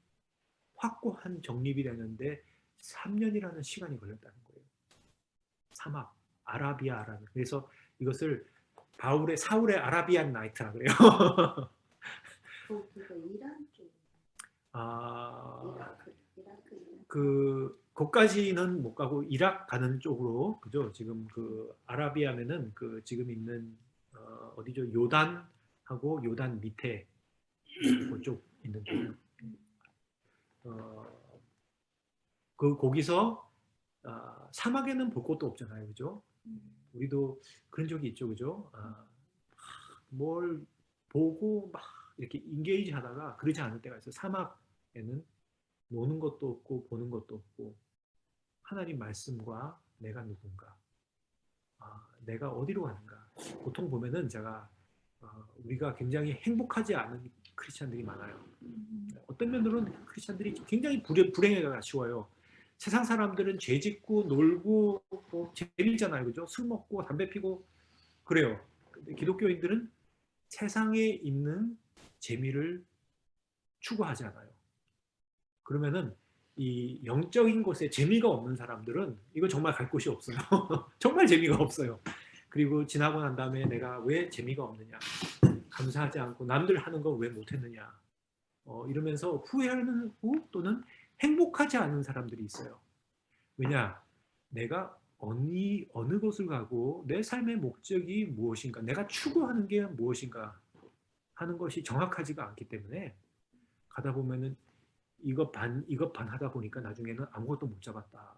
B: 확고한 정립이 되는데 3년이라는 시간이 걸렸다는 거예요. 사막, 아라비아라는. 그래서 이것을 사울의 아라비안 나이트라 그래요.
A: 거기가 이란 쪽.
B: 거기까지는 못 가고 이락 가는 쪽으로 그죠? 지금 그 아라비아면은 그 지금 있는 어디죠? 요단하고 요단 밑에 그쪽 있는 데요. 거기서 사막에는 볼 것도 없잖아요, 그죠? 우리도 그런 적이 있죠, 그죠? 뭘 보고 막 이렇게 인게이지 하다가 그러지 않을 때가 있어요. 사막에는 노는 것도 없고 보는 것도 없고 하나님 말씀과 내가 누군가, 내가 어디로 가는가. 보통 보면은 제가 우리가 굉장히 행복하지 않은 크리스찬들이 많아요. 어떤 면으로는 크리스찬들이 굉장히 불행해가 쉬워요. 세상 사람들은 죄 짓고 놀고 뭐 재밌잖아요, 그죠? 술 먹고 담배 피고 그래요. 근데 기독교인들은 세상에 있는 재미를 추구하지 않아요. 그러면은 이 영적인 곳에 재미가 없는 사람들은 이거 정말 갈 곳이 없어요. 정말 재미가 없어요. 그리고 지나고 난 다음에 내가 왜 재미가 없느냐, 감사하지 않고 남들 하는 거 왜 못했느냐, 이러면서 후회하는 후 또는 행복하지 않은 사람들이 있어요. 왜냐? 내가 어느 곳을 가고 내 삶의 목적이 무엇인가, 내가 추구하는 게 무엇인가 하는 것이 정확하지가 않기 때문에 가다 보면은 이것 반 하다 보니까 나중에는 아무것도 못 잡았다.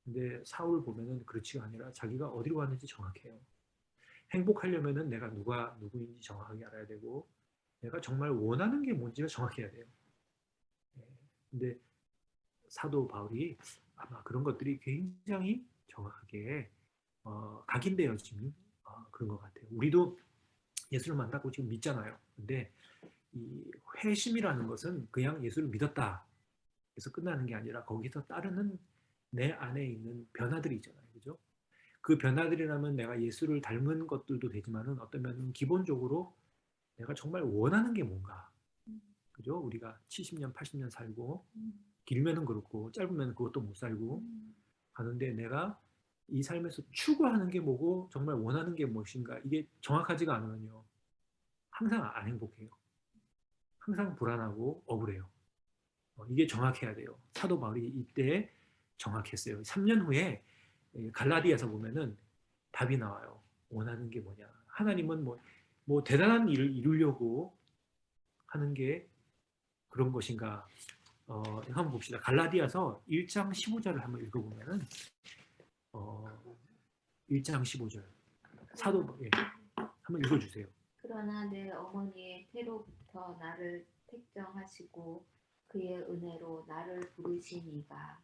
B: 근데 사울 보면은 그렇지가 아니라 자기가 어디로 갔는지 정확해요. 행복하려면은 내가 누구인지 정확하게 알아야 되고 내가 정말 원하는 게 뭔지가 정확해야 돼요. 근데 사도 바울이 아마 그런 것들이 굉장히 정확하게 각인되어진 그런 것 같아요. 우리도 예수를 만나고 지금 믿잖아요. 근데 이 회심이라는 것은 그냥 예수를 믿었다 그래서 끝나는 게 아니라 거기서 따르는 내 안에 있는 변화들이 있잖아요. 그죠? 그 변화들이라면 내가 예수를 닮은 것들도 되지만은 어쩌면 기본적으로 내가 정말 원하는 게 뭔가. 그죠? 우리가 70년, 80년 살고 길면은 그렇고 짧으면 그것도 못 살고 하는데 내가 이 삶에서 추구하는 게 뭐고 정말 원하는 게 무엇인가 이게 정확하지가 않으면요. 항상 안 행복해요. 항상 불안하고 억울해요. 이게 정확해야 돼요. 사도 바울이 이때 정확했어요. 3년 후에 갈라디아서 보면은 답이 나와요. 원하는 게 뭐냐. 하나님은 뭐 대단한 일을 이루려고 하는 게 그런 것인가. 한번 봅시다. 갈라디아서 1장 15절을 한번 읽어보면은 1장 15절 사도 한번 읽어주세요.
E: 그러나 내 어머니의 태로부터 나를 택정하시고 그의 은혜로 나를 부르신 이가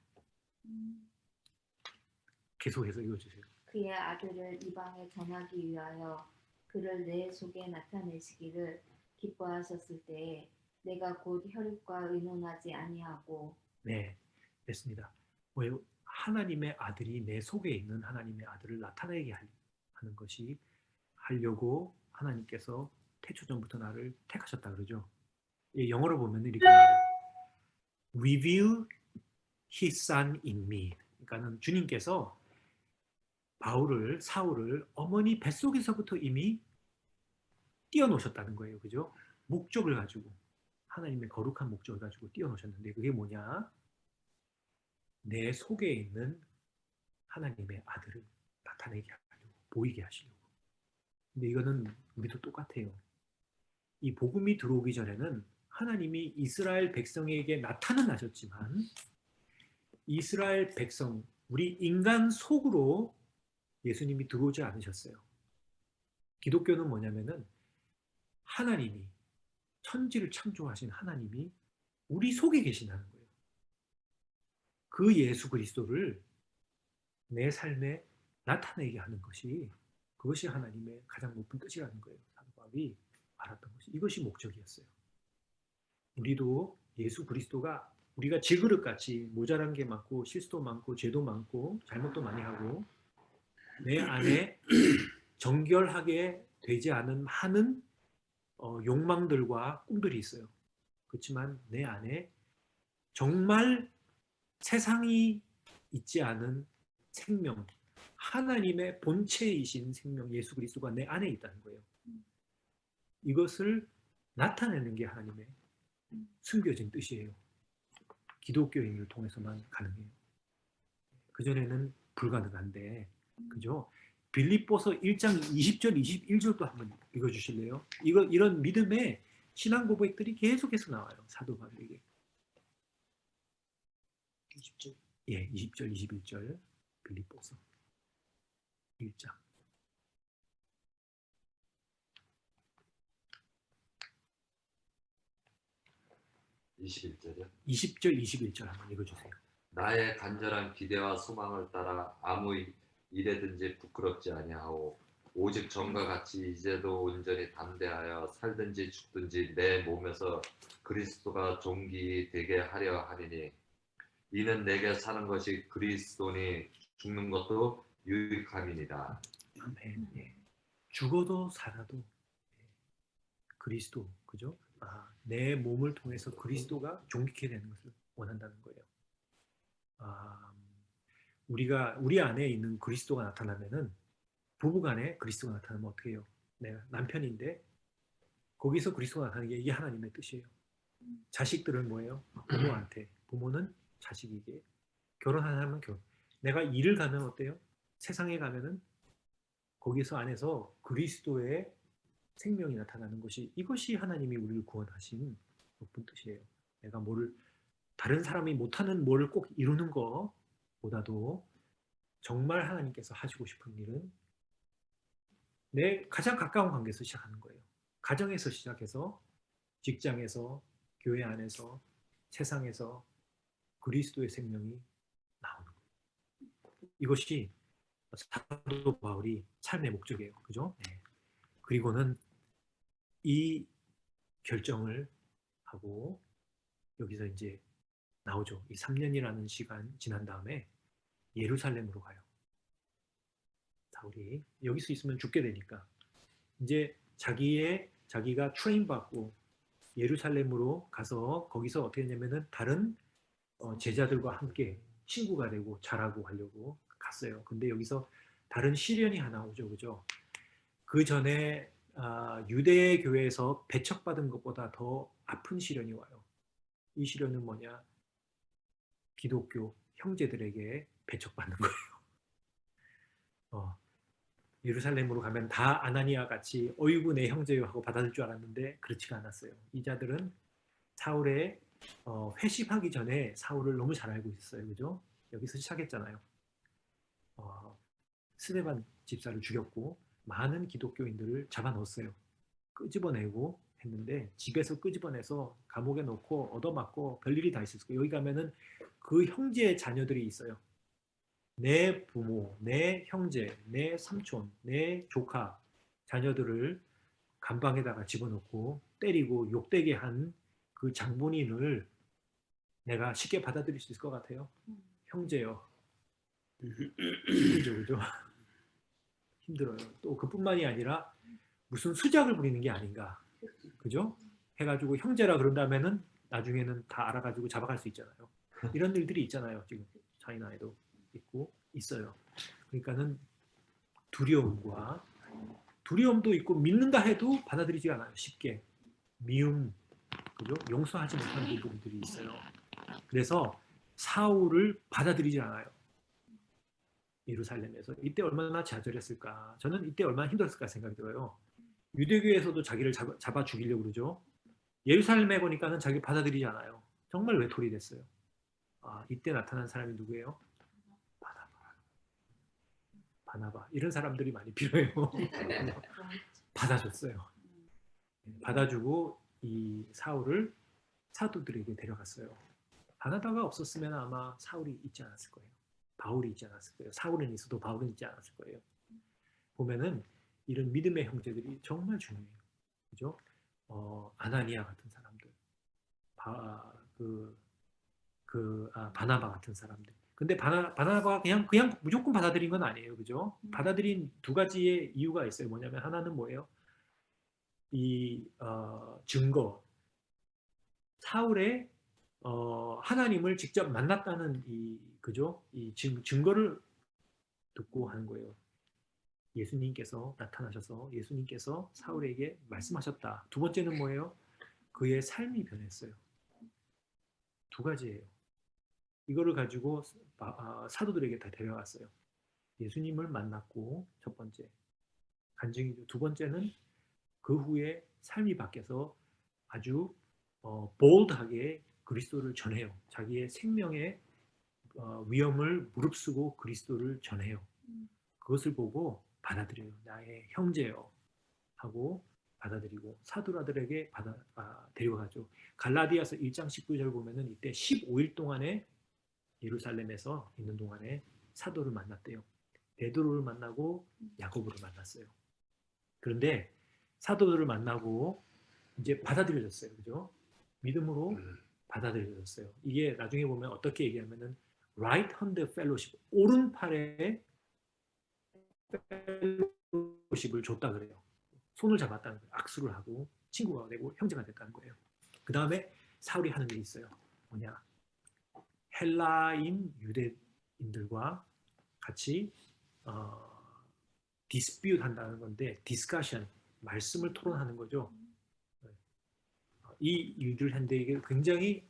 B: 계속해서 읽어주세요.
E: 그의 아들을 이방에 전하기 위하여 그를 내 속에 나타내시기를 기뻐하셨을 때에 내가 곧 혈육과 의논하지 아니하고
B: 네, 됐습니다. 왜요? 하나님의 아들이 내 속에 있는 하나님의 아들을 나타내게 하는 것이 하려고 하나님께서 태초전부터 나를 택하셨다 그러죠. 이 영어로 보면 이렇게 나와요. Reveal His Son in me. 그러니까는 주님께서 사울을 어머니 뱃속에서부터 이미 띄워놓으셨다는 거예요. 그죠? 목적을 가지고 하나님의 거룩한 목적을 가지고 띄워놓으셨는데 그게 뭐냐? 내 속에 있는 하나님의 아들을 나타내게 하려고, 보이게 하시려고. 근데 이거는 우리도 똑같아요. 이 복음이 들어오기 전에는 하나님이 이스라엘 백성에게 나타는 하셨지만 이스라엘 백성, 우리 인간 속으로 예수님이 들어오지 않으셨어요. 기독교는 뭐냐면은 하나님이, 천지를 창조하신 하나님이 우리 속에 계신다는 거예요. 그 예수 그리스도를 내 삶에 나타내게 하는 것이, 그것이 하나님의 가장 높은 뜻이라는 거예요. 사도 바울이 알았던 것이, 이것이 목적이었어요. 우리도 예수 그리스도가, 우리가 질그릇같이 모자란 게 많고 실수도 많고 죄도 많고 잘못도 많이 하고 내 안에 정결하게 되지 않은 많은 욕망들과 꿈들이 있어요. 그렇지만 내 안에 정말 세상이 있지 않은 생명, 하나님의 본체이신 생명 예수 그리스도가 내 안에 있다는 거예요. 이것을 나타내는 게 하나님의 숨겨진 뜻이에요. 기독교인을 통해서만 가능해요. 그전에는 불가능한데, 그죠? 빌립보서 1장 20절, 21절도 한번 읽어주실래요? 이런 믿음의 신앙 고백들이 계속해서 나와요. 사도 바울에게. 20절. 예, 20절, 21절 빌립보서 1장.
D: 21절이요.
B: 20절, 21절 한번 읽어주세요.
D: 나의 간절한 기대와 소망을 따라 아무 일에든지 부끄럽지 아니하오. 오직 전과 같이 이제도 온전히 담대하여 살든지 죽든지 내 몸에서 그리스도가 존귀 되게 하려 하리니 이는 내게 사는 것이 그리스도니 죽는 것도 유익함이니라.
B: 아멘. 예. 죽어도 살아도 그리스도, 그죠? 내 몸을 통해서 그리스도가 존귀케 되는 것을 원한다는 거예요. 우리 안에 있는 그리스도가 나타나면은, 부부간에 그리스도가 나타나면 어떻게 해요? 내가 남편인데 거기서 그리스도가 나타나는 게 이게 하나님의 뜻이에요. 자식들은 뭐예요? 부모한테, 부모는 자식에게, 결혼하는 사람은 결혼. 내가 일을 가면 어때요? 세상에 가면은 거기서 안에서 그리스도의 생명이 나타나는 것이, 이것이 하나님이 우리를 구원하신 높은 뜻이에요. 내가 다른 사람이 못하는 뭐를 꼭 이루는 것보다도 정말 하나님께서 하시고 싶은 일은 내 가장 가까운 관계에서 시작하는 거예요. 가정에서 시작해서 직장에서, 교회 안에서, 세상에서 그리스도의 생명이 나오는 거예요. 이것이 사도 바울이 삶의 목적이에요. 그죠? 네. 그리고는 이 결정을 하고 여기서 이제 나오죠. 이 3년이라는 시간 지난 다음에 예루살렘으로 가요. 바울이 여기서 있으면 죽게 되니까 이제 자기가 트레인 받고 예루살렘으로 가서 거기서 어떻게 했냐면은 다른 제자들과 함께 친구가 되고 자라고 하려고 갔어요. 근데 여기서 다른 시련이 하나 오죠, 그죠? 그 전에 유대 교회에서 배척받은 것보다 더 아픈 시련이 와요. 이 시련은 뭐냐? 기독교 형제들에게 배척받는 거예요. 예루살렘으로 가면 다 아나니아 같이 어이구 내 형제요 하고 받아줄 줄 알았는데 그렇지가 않았어요. 이 자들은 사울의 회심하기 전에 사울을 너무 잘 알고 있었어요. 그죠? 여기서 시작했잖아요. 스데반 집사를 죽였고 많은 기독교인들을 잡아넣었어요. 끄집어내고 했는데 집에서 끄집어내서 감옥에 놓고 얻어맞고 별일이 다 있었을 거예요. 여기 가면은 그 형제의 자녀들이 있어요. 내 부모, 내 형제, 내 삼촌, 내 조카 자녀들을 감방에다가 집어넣고 때리고 욕되게 한 그 장본인을 내가 쉽게 받아들일 수 있을 것 같아요. 형제요. 힘들죠, 그죠? 힘들어요. 또 그뿐만이 아니라 무슨 수작을 부리는 게 아닌가, 그죠? 해가지고 형제라 그런다면은 나중에는 다 알아가지고 잡아갈 수 있잖아요. 이런 일들이 있잖아요. 지금 차이나에도 있고 있어요. 그러니까는 두려움도 있고 믿는다 해도 받아들이지 않아요. 쉽게 미움, 그죠? 용서하지 못하는 부분들이 있어요. 그래서 사울을 받아들이지 않아요. 예루살렘에서 이때 얼마나 좌절했을까. 저는 이때 얼마나 힘들었을까 생각이 들어요. 유대교에서도 자기를 잡아 죽이려고 그러죠. 예루살렘에 보니까는 자기 받아들이지 않아요. 정말 외톨이 됐어요. 아, 이때 나타난 사람이 누구예요? 바나바. 이런 사람들이 많이 필요해요. 받아줬어요. 받아주고 이 사울을 사도들에게 데려갔어요. 바나바가 없었으면 아마 사울이 있지 않았을 거예요. 바울이 있지 않았을 거예요. 사울은 있어도 바울은 있지 않았을 거예요. 보면은 이런 믿음의 형제들이 정말 중요해요. 그죠? 아나니아 같은 사람들, 바나바 같은 사람들. 근데 바나바가 그냥 무조건 받아들인 건 아니에요. 그죠? 받아들인 두 가지의 이유가 있어요. 뭐냐면 하나는 뭐예요? 증거. 사울의 하나님을 직접 만났다는 그죠? 증거를 듣고 하는 거예요. 예수님께서 나타나셔서 예수님께서 사울에게 말씀하셨다. 두 번째는 뭐예요? 그의 삶이 변했어요. 두 가지예요. 이거를 가지고 사도들에게 다 데려갔어요. 예수님을 만났고 첫 번째 간증이죠. 두 번째는 그 후에 삶이 바뀌어서 아주 보ld하게 그리스도를 전해요. 자기의 생명의 위험을 무릅쓰고 그리스도를 전해요. 그것을 보고 받아들여요. 나의 형제요 하고 받아들이고 사도라들에게 데려가죠. 갈라디아서 1장 19절 보면은 이때 15일 동안에 예루살렘에서 있는 동안에 사도를 만났대요. 베드로를 만나고 야고보를 만났어요. 그런데 사도들을 만나고 이제 받아들여졌어요. 그죠? 믿음으로 받아들여졌어요. 이게 나중에 보면 어떻게 얘기하면은 right hand fellowship, 오른팔에 펠로십을 줬다 그래요. 손을 잡았다는 거예요. 악수를 하고 친구가 되고 형제가 됐다는 거예요. 그 다음에 사울이 하는 일이 있어요. 뭐냐? 헬라인 유대인들과 같이 디스퓨트 한다는 건데 디스커션, 말씀을 토론하는 거죠. 이 일을 했는데 이게 굉장히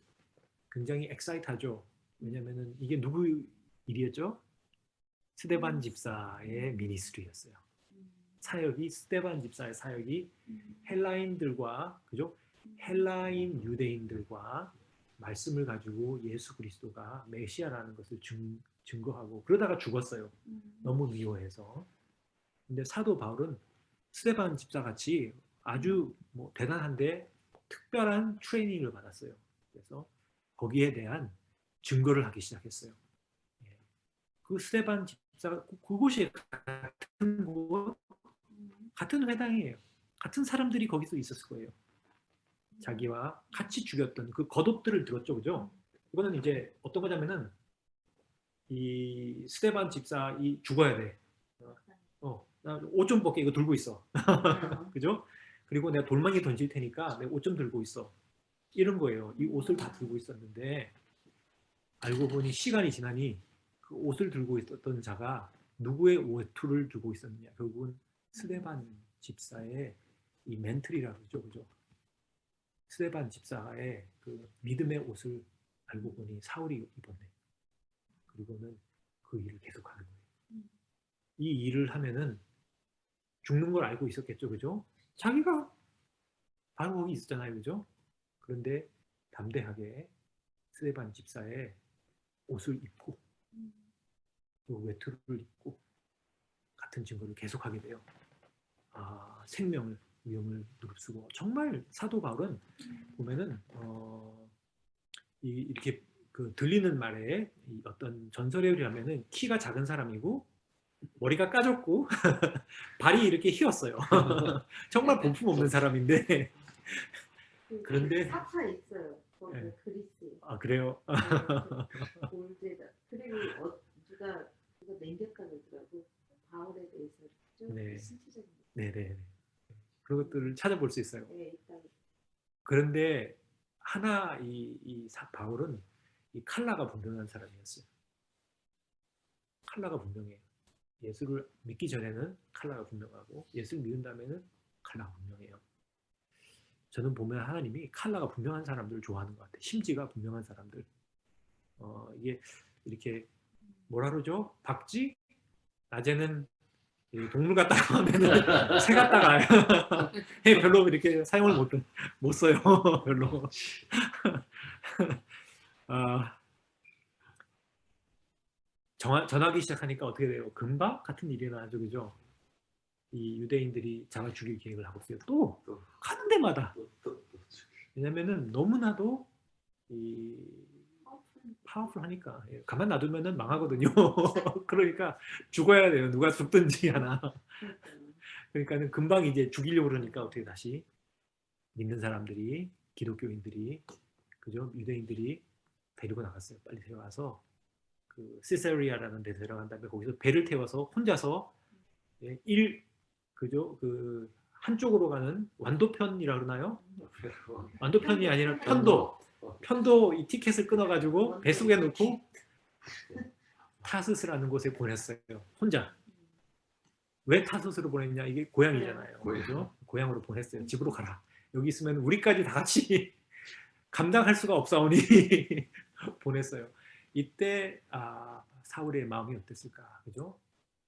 B: 엑사이트하죠. 왜냐면은 이게 누구 일이었죠? 스데반 집사의 미니스트리였어요. 사역이 스데반 집사의 사역이 헬라인들과 그죠? 헬라인 유대인들과 말씀을 가지고 예수 그리스도가 메시아라는 것을 증거하고 그러다가 죽었어요. 너무 미워해서. 근데 사도 바울은 스데반 집사 같이 아주 대단한데 특별한 트레이닝을 받았어요. 그래서 거기에 대한 증거를 하기 시작했어요. 그 스데반 집사가 그곳이 같은 회당이에요. 같은 사람들이 거기서 있었을 거예요. 자기와 같이 죽였던 그 겉옷들을 들었죠, 그죠? 이거는 이제 어떤 거냐면은 이 스데반 집사 죽어야 돼. 나 옷 좀 벗게 이거 들고 있어. 그죠? 그리고 내가 돌멩이 던질 테니까 내가 옷 좀 들고 있어. 이런 거예요. 이 옷을 다 들고 있었는데 알고 보니 시간이 지나니 그 옷을 들고 있었던 자가 누구의 외투를 들고 있었느냐. 결국은 스데반 집사의 이 멘틀이라고 그러죠. 그죠? 스데반 집사의 그 믿음의 옷을 알고 보니 사울이 입었네. 그리고는 그 일을 계속하는 거예요. 이 일을 하면은 죽는 걸 알고 있었겠죠. 그죠? 자기가 바로 거기 있었잖아요. 그죠? 그런데 담대하게 스데반 집사의 옷을 입고 또 외투를 입고 같은 증거를 계속하게 돼요. 생명을 위험을 무릅쓰고 정말 사도 바울은 보면은 이렇게 그 들리는 말에 이 어떤 전설에 의하면은 키가 작은 사람이고 머리가 까졌고 발이 이렇게 휘었어요. 정말 볼품 없는 사람인데 그런데
A: 사파 있어요. 거기
B: 네.
A: 그리스에.
B: 아 그래요?
A: 골드에다. 그리고 누가 남겼다 그러더라고. 바울에 대해서 좀
B: 네.
A: 신체적인
B: 네네. 그런 것들을 찾아볼 수 있어요.
A: 게 있다고.
B: 그런데 하나 바울은 이 칼라가 분명한 사람이었어요. 칼라가 분명해요. 예수를 믿기 전에는 칼라가 분명하고 예수를 믿은 다음에는 칼라가 분명해요. 저는 보면 하나님이 칼라가 분명한 사람들을 좋아하는 것 같아요. 심지가 분명한 사람들. 이게 이렇게 뭐라 그러죠? 박쥐? 낮에는 이 동물 같다가 하면은 새 같다가 별로 이렇게 사용을 못 써요. 별로. 아, 전하기 시작하니까 어떻게 돼요? 금방 같은 일이 일어나죠, 그죠? 이 유대인들이 자가 죽일 계획을 하고 있어요. 또 가는 데마다. 왜냐면은 너무나도 이 파워풀하니까 가만 놔두면은 망하거든요. 그러니까 죽어야 돼요. 누가 죽든지 하나. 그러니까는 금방 이제 죽이려고 그러니까 어떻게 다시 믿는 사람들이 기독교인들이 그죠? 유대인들이 데리고 나갔어요. 빨리 데려와서 그 시세리아라는 데 데려간 다음에 거기서 배를 태워서 혼자서 그죠? 그 한쪽으로 가는 완도편이라 그러나요? 완도편이 아니라 편도 이 티켓을 끊어가지고 배 속에 넣고 타스스라는 곳에 보냈어요. 혼자. 왜 타스스로 보냈냐? 이게 고향이잖아요. 그죠? 고향으로 보냈어요. 집으로 가라. 여기 있으면 우리까지 다 같이 감당할 수가 없사오니 보냈어요. 이때 사울의 마음이 어땠을까? 그죠?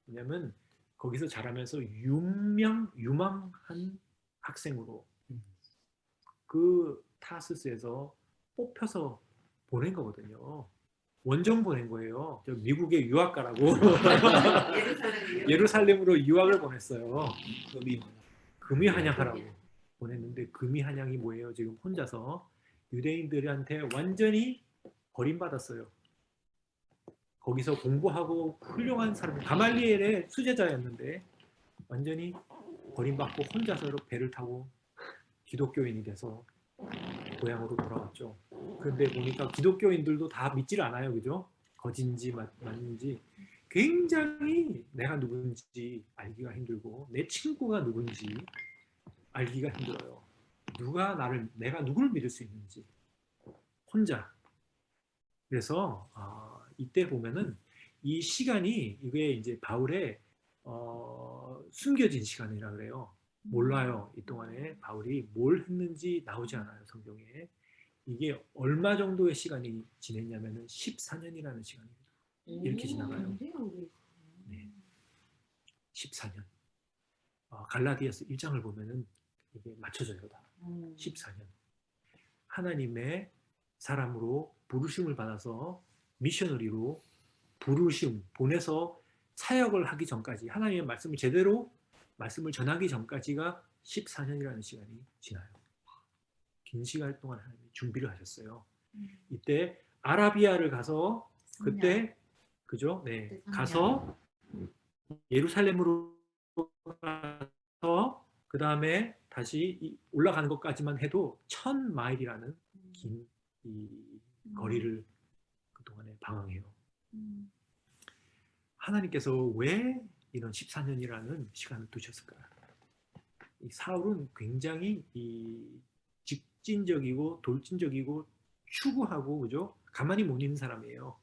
B: 왜냐하면 거기서 자라면서 유망한 학생으로 그 타스스에서 뽑혀서 보낸 거거든요. 원정 보낸 거예요. 저 미국에 유학 가라고 예루살렘으로 유학을 보냈어요. 금이 한양하라고 보냈는데 금이 한양이 뭐예요? 지금 혼자서 유대인들한테 완전히 버림받았어요. 거기서 공부하고 훌륭한 사람, 가말리엘의 수제자였는데 완전히 버림받고 혼자서 배를 타고 기독교인이 돼서 고향으로 돌아왔죠. 그런데 보니까 기독교인들도 다 믿질 않아요. 그죠? 거짓인지 맞는지 굉장히 내가 누군지 알기가 힘들고 내 친구가 누군지 알기가 힘들어요. 내가 누구를 믿을 수 있는지 혼자. 그래서 이때 보면은 이 시간이 이게 이제 바울의 숨겨진 시간이라 그래요. 몰라요. 이 동안에 바울이 뭘 했는지 나오지 않아요. 성경에. 이게 얼마 정도의 시간이 지냈냐면은 14년이라는 시간입니다. 이렇게 지나가요. 네. 14년. 갈라디아서 1장을 보면은 이게 맞춰져요. 다. 14년. 하나님의 사람으로 부르심을 받아서 미셔너리로 보내서 사역을 하기 전까지 하나님의 말씀을 제대로 말씀을 전하기 전까지가 14년이라는 시간이 지나요. 긴 시간 동안 하나님이 준비를 하셨어요. 이때 아라비아를 가서 그때 그죠? 네. 가서 예루살렘으로 가서 그 다음에 다시 올라가는 것까지만 해도 1000마일이라는 긴 이 거리를 그동안에 방황해요. 하나님께서 왜 이런 14년이라는 시간을 두셨을까? 이 사울은 굉장히 직진적이고 돌진적이고 추구하고 그죠? 가만히 못 있는 사람이에요.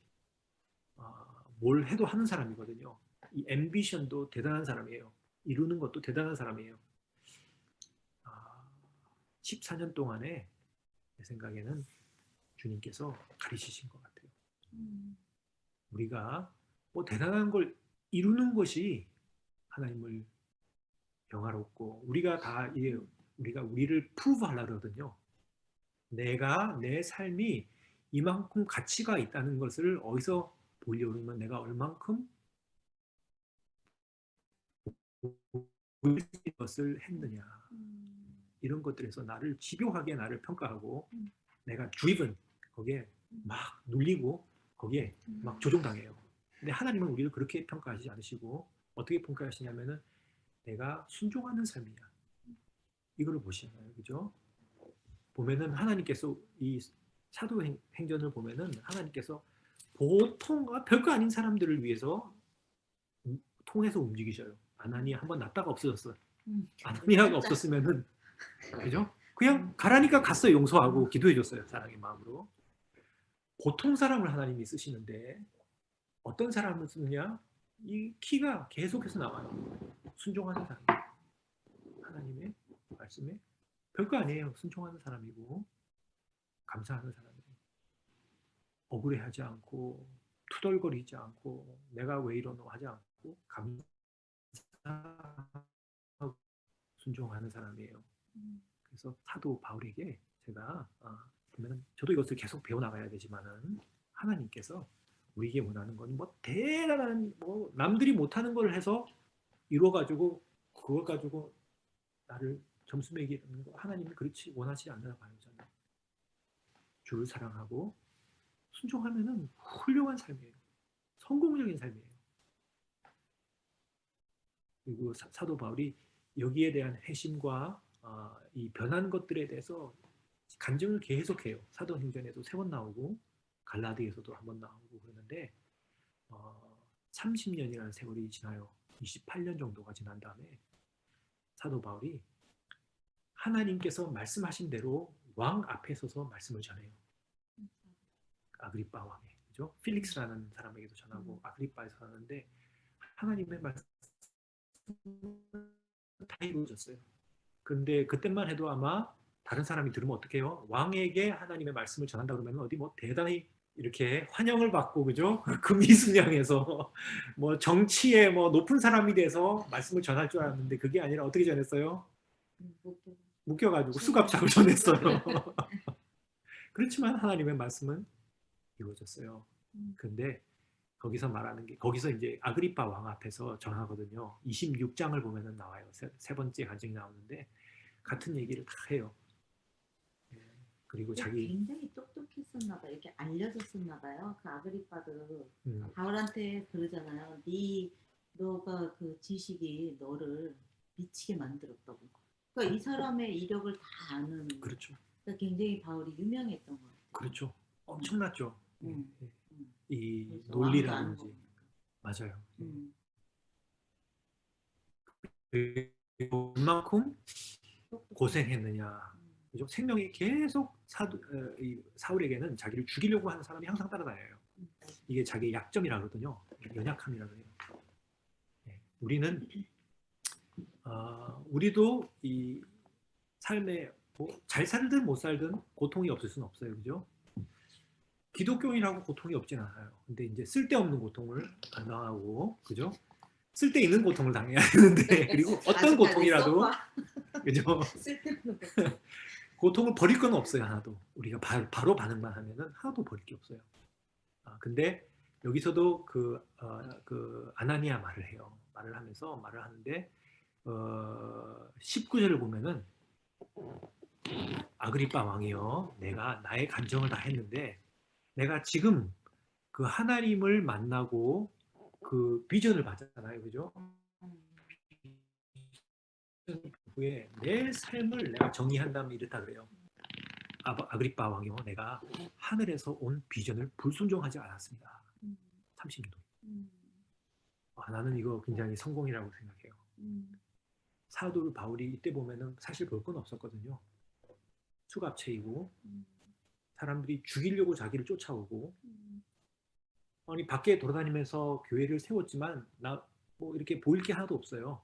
B: 뭘 해도 하는 사람이거든요. 이 앰비션도 대단한 사람이에요. 이루는 것도 대단한 사람이에요. 14년 동안에 내 생각에는 주님께서 가르치신 것 같아요. 우리가 뭐 대단한 걸 이루는 것이 하나님을 영화롭고 우리가 우리를 프루브 하려고 그러거든요. 내가 내 삶이 이만큼 가치가 있다는 것을 어디서 보려고 하면 내가 얼만큼 것을 했느냐. 이런 것들에서 나를 집요하게 나를 평가하고 내가 driven 거기에 막 눌리고 거기에 막 조종당해요. 근데 하나님은 우리를 그렇게 평가하지 않으시고 어떻게 평가하시냐면은 내가 순종하는 삶이야. 이걸 보시잖아요. 그죠? 보면은 하나님께서 이 사도행전을 보면은 하나님께서 보통 별거 아닌 사람들을 위해서 통해서 움직이셔요. 아나니아 한번 났다가 없어졌어요. 아나니아가 없었으면은 그죠? 그냥 가라니까 갔어요. 용서하고 기도해 줬어요. 사랑의 마음으로. 보통 사람을 하나님이 쓰시는데 어떤 사람을 쓰느냐? 이 키가 계속해서 나와요. 순종하는 사람. 하나님의 말씀에 별거 아니에요. 순종하는 사람이고 감사하는 사람이에요. 억울해하지 않고 투덜거리지 않고 내가 왜 이러노 하지 않고 감사하고 순종하는 사람이에요. 그래서 사도 바울에게 제가 보면은 저도 이것을 계속 배워나가야 되지만은 하나님께서 우리에게 원하는 건 뭐 대단한 뭐 남들이 못하는 걸 해서 이루어가지고 그걸 가지고 나를 점수 매기는 거 하나님은 그렇지 원하지 않나 봐요. 저는 주를 사랑하고 순종하면은 훌륭한 삶이에요. 성공적인 삶이에요. 그리고 사도 바울이 여기에 대한 회심과 이 변한 것들에 대해서 간증을 계속해요. 사도행전에도 3번 나오고 갈라디아에서도 한 번 나오고 그러는데 30년이라는 세월이 지나요. 28년 정도가 지난 다음에 사도 바울이 하나님께서 말씀하신 대로 왕 앞에 서서 말씀을 전해요. 아그리빠 왕에, 그죠? 필릭스라는 사람에게도 전하고 아그리빠에서 하는데 하나님의 말씀 다 이루어졌어요. 그런데 그때만 해도 아마 다른 사람이 들으면 어떻게 해요? 왕에게 하나님의 말씀을 전한다 그러면 어디 뭐 대단히 이렇게 환영을 받고 그죠? 금이순양해서 뭐 정치에 뭐 높은 사람이 돼서 말씀을 전할 줄 알았는데 그게 아니라 어떻게 전했어요? 묶여가지고 수갑장을 전했어요. 그렇지만 하나님의 말씀은 이루어졌어요. 근데 거기서 말하는 게 거기서 이제 아그리빠 왕 앞에서 전하거든요. 26장을 보면은 나와요. 세 번째 간증이 나오는데 같은 얘기를 다 해요. 그리고 자기
A: 굉장히 똑똑했었나 봐요. 이렇게 알려졌었나 봐요. 그 아그리빠도 바울한테 그러잖아요. 너가 그 지식이 너를 미치게 만들었다고. 그러니까 이 사람의 이력을 다 아는.
B: 그렇죠.
A: 그러니까 굉장히 바울이 유명했던 것 같아요.
B: 그렇죠. 엄청났죠. 이
A: 그래서
B: 논리라든지 맞아요. 그만큼 고생했느냐. 그죠? 생명이 계속 사울에게는 자기를 죽이려고 하는 사람이 항상 따라다녀요. 이게 자기의 약점이라 그러거든요. 연약함이라 그래요. 우리도 이 삶에 뭐 잘 살든 못 살든 고통이 없을 수는 없어요. 그죠? 기독교인이라고 고통이 없진 않아요. 근데 이제 쓸데없는 고통을 당하고, 그죠? 쓸데있는 고통을 당해야 되는데, 그리고 어떤 고통이라도, 그죠? 고통을 버릴 건 없어요, 하나도. 우리가 바로 반응만 하면은 하나도 버릴 게 없어요. 근데 여기서도 그 아나니아 말을 해요. 말을 하는데, 19절을 보면은, 아그리빠 왕이요, 내가 나의 간정을 다 했는데, 내가 지금 그 하나님을 만나고 그 비전을 받잖아요, 그죠? 후에 내 삶을 내가 정의한다면 이렇다 그래요. 아그리빠 왕이요, 내가 하늘에서 온 비전을 불순종하지 않았습니다. 30년. 나는 이거 굉장히 성공이라고 생각해요. 사도 바울이 이때 보면은 사실 볼 건 없었거든요. 수갑체이고 사람들이 죽이려고 자기를 쫓아오고 아니 밖에 돌아다니면서 교회를 세웠지만 나 뭐 이렇게 보일 게 하나도 없어요.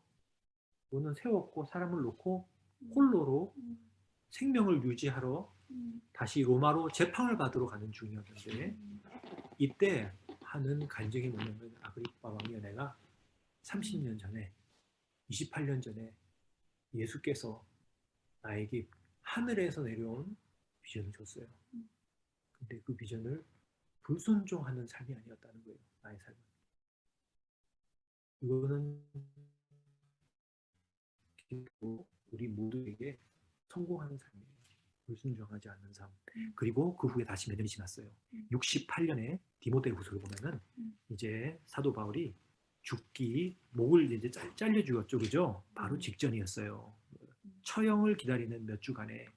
B: 그거는 세웠고 사람을 놓고 홀로로 생명을 유지하러 다시 로마로 재판을 받으러 가는 중이었는데 이때 하는 간증이 뭐냐면 아그리빠 왕이여 내가 30년 전에 28년 전에 예수께서 나에게 하늘에서 내려온 비전을 줬어요. 근데 그 비전을 불순종하는 삶이 아니었다는 거예요. 나의 삶은. 이거는 우리 모두에게 성공하는 삶이에요. 불순종하지 않는 삶. 그리고 그 후에 다시 몇 년이 지났어요. 68년에 디모데후서를 보면은 이제 사도 바울이 죽기, 목을 이제 잘려 죽었죠, 그죠? 바로 직전이었어요. 처형을 기다리는 몇 주간에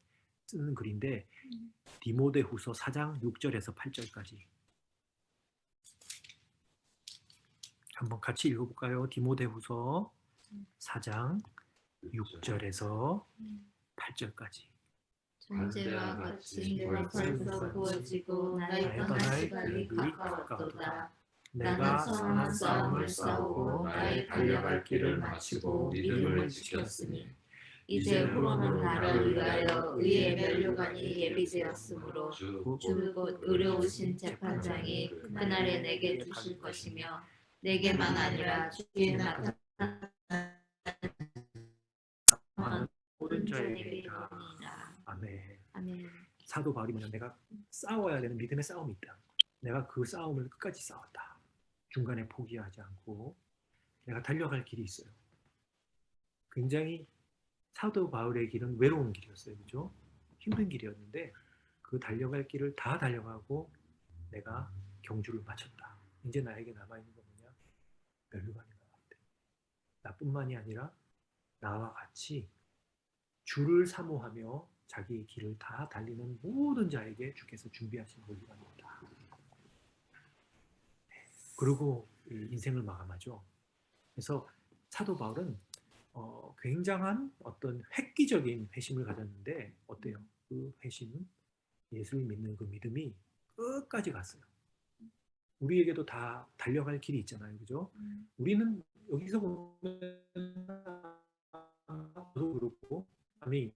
B: 쓰는 글인데 디모데후서 4장 6절에서 8절까지 한번 같이 읽어볼까요? 디모데후서 4장 6절에서 8절까지.
E: 전제와 같이 내가 벌써 구워지고 나의 떠날 시간이 가까웠도다. 나는 선한 싸움을 싸우고 나의 달려갈 길을 마치고 믿음을 지켰으니 이제 후로는 나를 위하여 의의 면류관이 예비되었으므로 주 곧 의로우신 재판장이 그날에 내게 주실 것이며 내게만 아니라 주의 나타나는
B: 모든
E: 자에게
B: 자에게
E: 이르리라.
B: 다. 아멘.
E: 아멘.
B: 사도 바울이 뭐냐, 내가 싸워야 되는 믿음의 싸움이 있다. 내가 그 싸움을 끝까지 싸웠다. 중간에 포기하지 않고 내가 달려갈 길이 있어요. 굉장히 사도 바울의 길은 외로운 길이었어요, 그죠? 힘든 길이었는데 그 달려갈 길을 다 달려가고 내가 경주를 마쳤다. 이제 나에게 남아있는 건 뭐냐? 면류관이 남았대. 나뿐만이 아니라 나와 같이 주를 사모하며 자기의 길을 다 달리는 모든 자에게 주께서 준비하신 면류관입니다. 그리고 인생을 마감하죠. 그래서 사도 바울은 굉장한 어떤 획기적인 회심을 가졌는데 어때요? 그 회심은 예수를 믿는 그 믿음이 끝까지 갔어요. 우리에게도 다 달려갈 길이 있잖아요, 그죠? 우리는 여기서 보면 저도 그렇고, 아니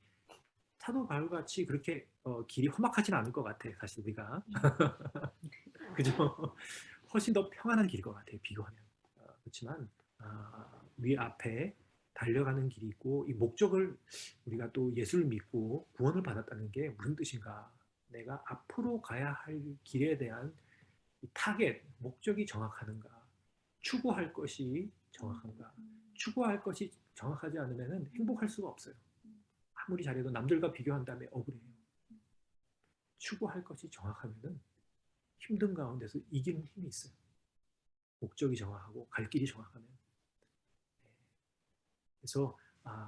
B: 사도 바울 같이 그렇게 길이 험악하지는 않을 것 같아, 사실 우리가. 그죠? 훨씬 더 평안한 길일 것 같아요, 비교하면. 그렇지만 우리 앞에 달려가는 길이 있고 이 목적을 우리가 또 예수를 믿고 구원을 받았다는 게 무슨 뜻인가? 내가 앞으로 가야 할 길에 대한 이 타겟, 목적이 정확하는가? 추구할 것이 정확한가? 추구할 것이 정확하지 않으면 행복할 수가 없어요. 아무리 잘해도 남들과 비교한 다음에 억울해요. 추구할 것이 정확하면 힘든 가운데서 이기는 힘이 있어요. 목적이 정확하고 갈 길이 정확하면. 그래서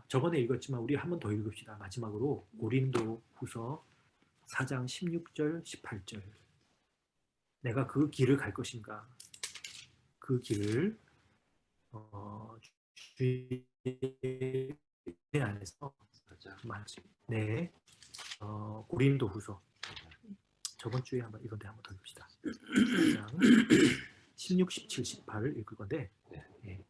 B: 저번에 읽었지만 우리 한 번 더 읽읍시다. 마지막으로 고린도 후서 4장 16절 18절. 내가 그 길을 갈 것인가? 그 길을 주의 안에서 네, 고린도 후서 저번 주에 한번 이건데 한번 더 읽읍시다. 4장 16, 17, 18을 읽을 건데 네.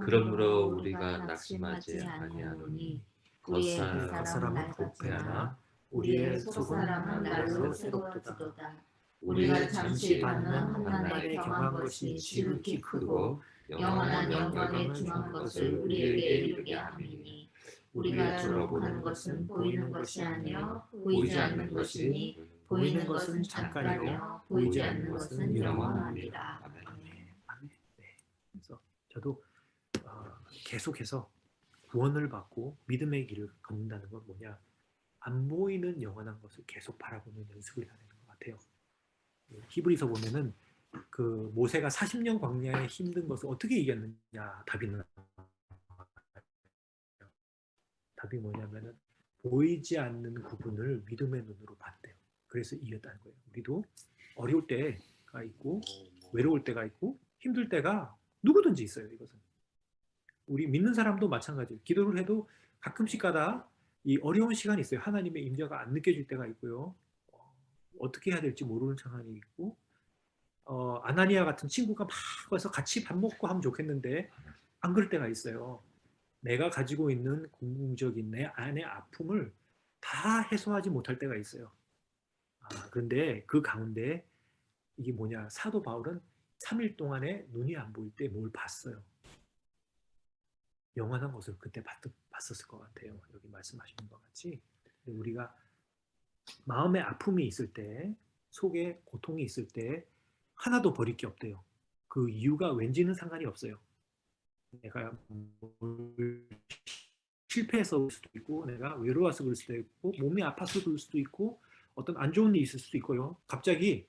D: 그러므로 우리가 낙심하지 아니하노니
E: 우리의
B: 겉사람은 부패하나
E: 우리의 속사람은 날로 새롭도다. 우리가 잠시 받는 한난날에 경한 것이 지극히 크고 영원한 영광에 중한 것을 우리에게 이루게 함이니 우리가 졸업하는 것은 보이는 것이 아니요 보이지 않는 것이니 보이는 것은 잠깐이요 보이지 않는 것은 영원하니라.
B: 네. 그래서 저도 계속해서 구원을 받고 믿음의 길을 걷는다는 건 뭐냐? 안 보이는 영원한 것을 계속 바라보는 연습을 해야 되는 것 같아요. 히브리서 보면은 그 모세가 40년 광야에 힘든 것을 어떻게 이겼느냐? 답이 뭐냐면은 보이지 않는 구분을 믿음의 눈으로 봤대요. 그래서 이겼다는 거예요. 우리도 어려울 때가 있고 외로울 때가 있고 힘들 때가 누구든지 있어요. 이것은 우리 믿는 사람도 마찬가지예요. 기도를 해도 가끔씩 가다 이 어려운 시간이 있어요. 하나님의 임재가 안 느껴질 때가 있고요. 어떻게 해야 될지 모르는 상황이 있고 아나니아 같은 친구가 막 와서 같이 밥 먹고 하면 좋겠는데 안 그럴 때가 있어요. 내가 가지고 있는 궁극적인 내 안의 아픔을 다 해소하지 못할 때가 있어요. 그런데 그 가운데 이게 뭐냐? 사도 바울은 3일 동안에 눈이 안 보일 때 뭘 봤어요? 영원한 것을 그때 봤었을 것 같아요. 여기 말씀하시는 것 같이 우리가 마음의 아픔이 있을 때, 속에 고통이 있을 때 하나도 버릴 게 없대요. 그 이유가 왠지는 상관이 없어요. 내가 뭘 실패해서 그럴 수도 있고 내가 외로워서 그럴 수도 있고 몸이 아파서 그럴 수도 있고 어떤 안 좋은 일이 있을 수도 있고요. 갑자기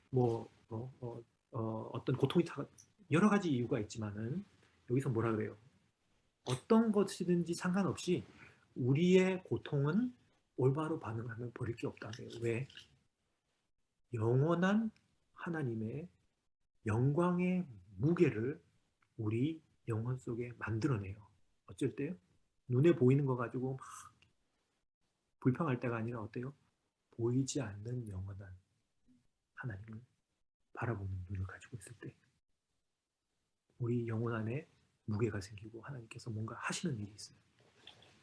B: 어떤 고통이 여러 가지 이유가 있지만은 여기서 뭐라 그래요? 어떤 것이든지 상관없이 우리의 고통은 올바로 반응하면 버릴 게 없다네요. 왜? 영원한 하나님의 영광의 무게를 우리 영혼 속에 만들어내요. 어쩔 때요? 눈에 보이는 거 가지고 막 불평할 때가 아니라 어때요? 보이지 않는 영원한 하나님을 바라보는 눈을 가지고 있을 때 우리 영혼 안에 무게가 생기고 하나님께서 뭔가 하시는 일이 있어요.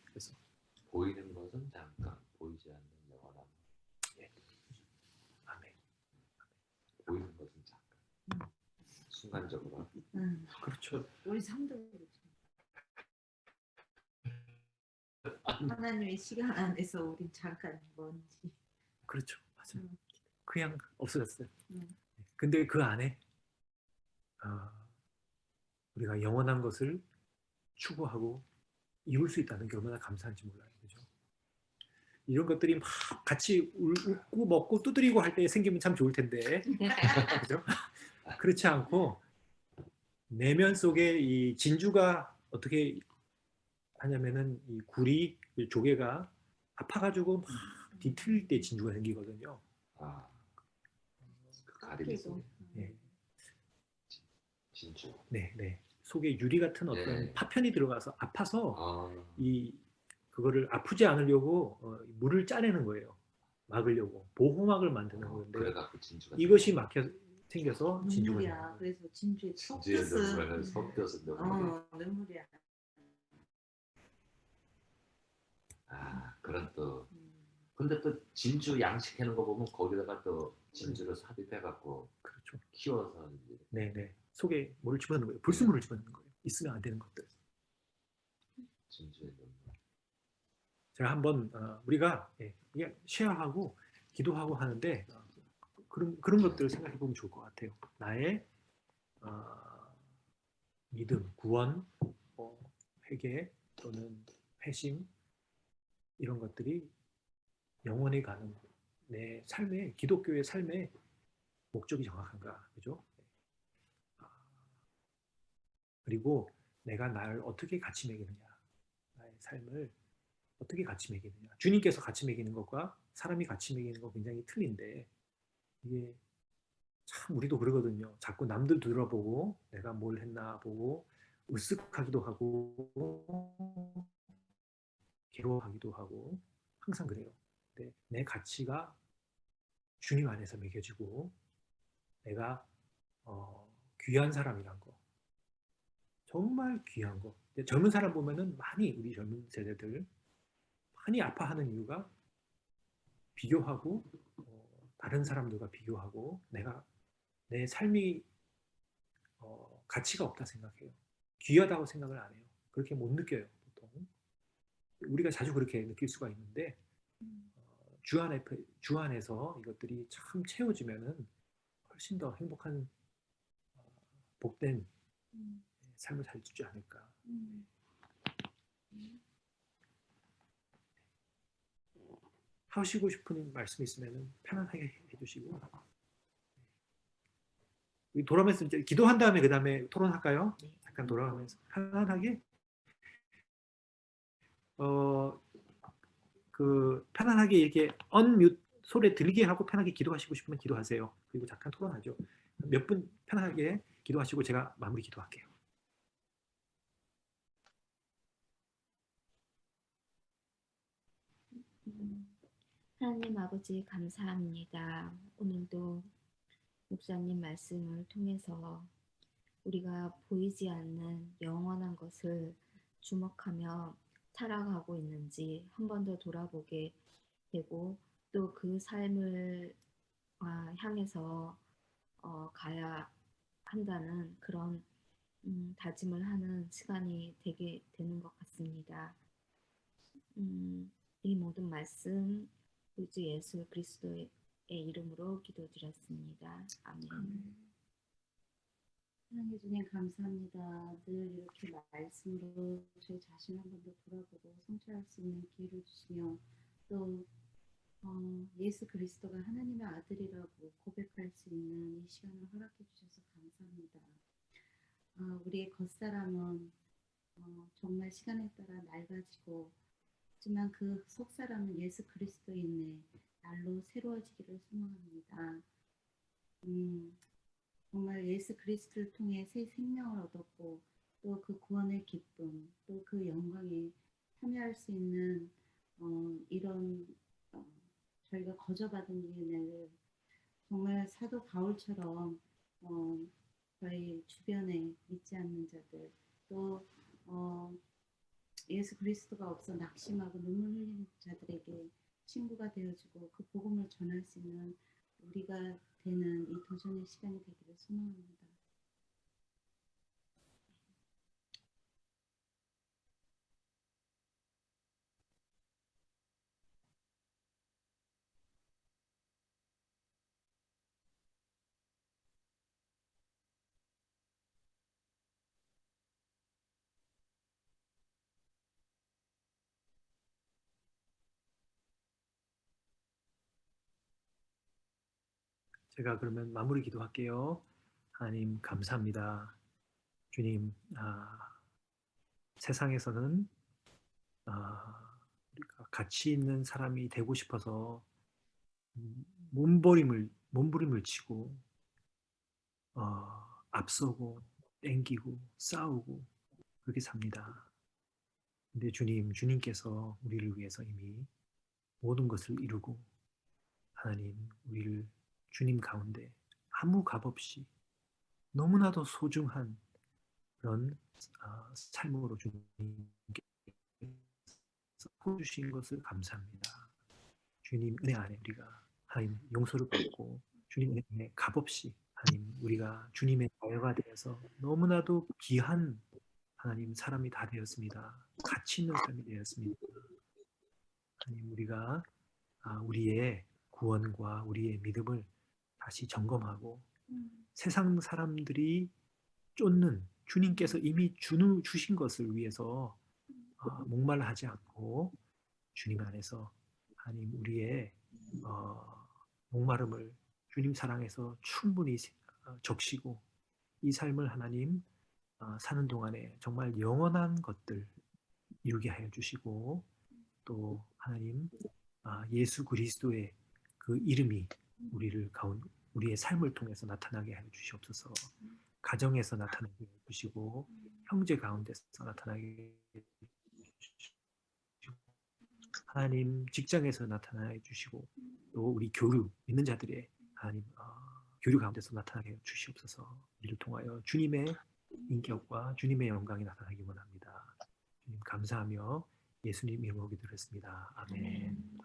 B: 그래서
D: 보이는 것은 잠깐, 보이지 않는 영원함.
B: 예. 아멘.
D: 보이는 것은 잠깐. 순간적으로.
B: 그렇죠.
A: 우리 삶도 그렇죠. 하나님의 시간 안에서 우린 잠깐 뭔지.
B: 그렇죠. 맞아요. 그냥 없어졌어요.
A: 음.
B: 근데 그 안에 우리가 영원한 것을 추구하고 이룰 수 있다는 게 얼마나 감사한지 몰라요. 그죠? 이런 것들이 막 같이 웃고 먹고 두드리고 할 때 생기면 참 좋을 텐데. 그죠? 그렇지 않고 내면 속에 이 진주가 어떻게 하냐면은 이 구리, 이 조개가 아파가지고 막 뒤틀릴 때 진주가 생기거든요.
D: 아, 그 가리비 속에
B: 네.
D: 진주.
B: 네, 네. 속에 유리 같은 어떤
D: 네.
B: 파편이 들어가서 아파서
D: 아,
B: 그거를 아프지 않으려고 물을 짜내는 거예요. 막으려고 보호막을 만드는 건데
D: 그래갖고 진주가
B: 이것이 막혀 생겨서 진주가
A: 눈물이야.
B: 생겨요.
A: 그래서 진주에
D: 진주의
A: 섞여서
D: 눈물을 섞여서 눈물이.
A: 눈물이야.
D: 아, 그런 또. 근데 또 진주 양식하는 거 보면 거기다가 또 진주를 삽입해갖고
B: 그렇죠.
D: 키워서 이제
B: 네, 네. 속에 물을 집어넣는 거예요. 불순물을 집어넣는 거예요. 있으면 안 되는 것들.
D: 진주의 눈물.
B: 제가 한번 우리가 이게 쉐어하고 기도하고 하는데 그런 것들을 생각해 보면 좋을 것 같아요. 나의 믿음, 구원, 회개 또는 회심 이런 것들이 영원히 가는 내 삶의 기독교의 삶의 목적이 정확한가, 그죠? 그리고 내가 나를 어떻게 가치 매기느냐, 나의 삶을 어떻게 가치 매기느냐. 주님께서 가치 매기는 것과 사람이 가치 매기는 거 굉장히 틀린데 이게 참 우리도 그러거든요. 자꾸 남들 들어보고 내가 뭘 했나 보고 으쓱하기도 하고 괴로워하기도 하고 항상 그래요. 근데 내 가치가 주님 안에서 매겨지고 내가 귀한 사람이란 거 정말 귀한 거. 젊은 사람 보면은 많이 우리 젊은 세대들 많이 아파하는 이유가 비교하고 다른 사람들과 비교하고 내가 내 삶이 가치가 없다 생각해요. 귀하다고 생각을 안 해요. 그렇게 못 느껴요. 보통 우리가 자주 그렇게 느낄 수가 있는데 주 안에서 이것들이 참 채워지면은 훨씬 더 행복한 복된 삶을 살 수 있지 않을까. 하시고 싶은 말씀 있으면 편안하게 해주시고 돌아오면서 이제 기도한 다음에 그 다음에 토론할까요? 잠깐 돌아가면서 편안하게 편안하게 이렇게 언뮤트 소리 들리게 하고 편하게 기도하시고 싶으면 기도하세요. 그리고 잠깐 토론하죠. 몇 분 편하게 기도하시고 제가 마무리 기도할게요.
E: 하나님 아버지 감사합니다. 오늘도 목사님 말씀을 통해서 우리가 보이지 않는 영원한 것을 주목하며 살아가고 있는지 한 번 더 돌아보게 되고 또 그 삶을 향해서 가야 한다는 그런 다짐을 하는 시간이 되게 되는 것 같습니다. 이 모든 말씀 우리 예수 그리스도의 이름으로 기도드렸습니다. 아멘.
A: 하나님 주님 감사합니다. 늘 이렇게 말씀으로 저희 자신 한 번 더 돌아보고 성찰할 수 있는 기회를 주시며 또 예수 그리스도가 하나님의 아들이라고 고백할 수 있는 이 시간을 허락해 주셔서 감사합니다. 우리의 겉사람은 정말 시간에 따라 낡아지고 하지만 그 속사람은 예수 그리스도인의 날로 새로워지기를 소망합니다. 정말 예수 그리스도를 통해 새 생명을 얻었고 또 그 구원의 기쁨 또 그 영광에 참여할 수 있는 이런 저희가 거저받은 이 은혜를 정말 사도 바울처럼 저희 주변에 믿지 않는 자들 또 예수 그리스도가 없어 낙심하고 눈물 흘리는 자들에게 친구가 되어주고 그 복음을 전할 수 있는 우리가 되는 이 도전의 시간이 되기를 소망합니다.
B: 제가 그러면 마무리 기도할게요. 하나님 감사합니다. 주님, 세상에서는 우리가 가치 있는 사람이 되고 싶어서 몸부림을 치고 앞서고 땡기고 싸우고 그렇게 삽니다. 근데 주님께서 우리를 위해서 이미 모든 것을 이루고 하나님 우리를 주님 가운데 아무 값 없이 너무나도 소중한 그런 삶으로 주님께서 보여주신 것을 감사합니다. 주님 은혜 안에 우리가 하나님 용서를 받고 주님 은혜 값없이 하나님 우리가 주님의 자녀가 되어서 너무나도 귀한 하나님 사람이 다 되었습니다. 가치 있는 삶이 되었습니다. 하나님 우리가 우리의 구원과 우리의 믿음을 다시 점검하고 세상 사람들이 쫓는 주님께서 이미 주신 것을 위해서 목말라 하지 않고 주님 안에서 하나님 우리의 목마름을 주님 사랑에서 충분히 적시고 이 삶을 하나님 사는 동안에 정말 영원한 것들 이루게 하여 주시고 또 하나님 예수 그리스도의 그 이름이 우리의 삶을 통해서 나타나게 하여 주시옵소서. 가정에서 나타나게 해 주시고 형제 가운데서 나타나게 해주시고 하나님 직장에서 나타나게 해 주시고 또 우리 믿는 자들의 하나님 교류 가운데서 나타나게 해 주시옵소서. 이를 통하여 주님의 인격과 주님의 영광이 나타나기 원합니다. 주님 감사하며 예수님 이름으로 기도했습니다. 아멘.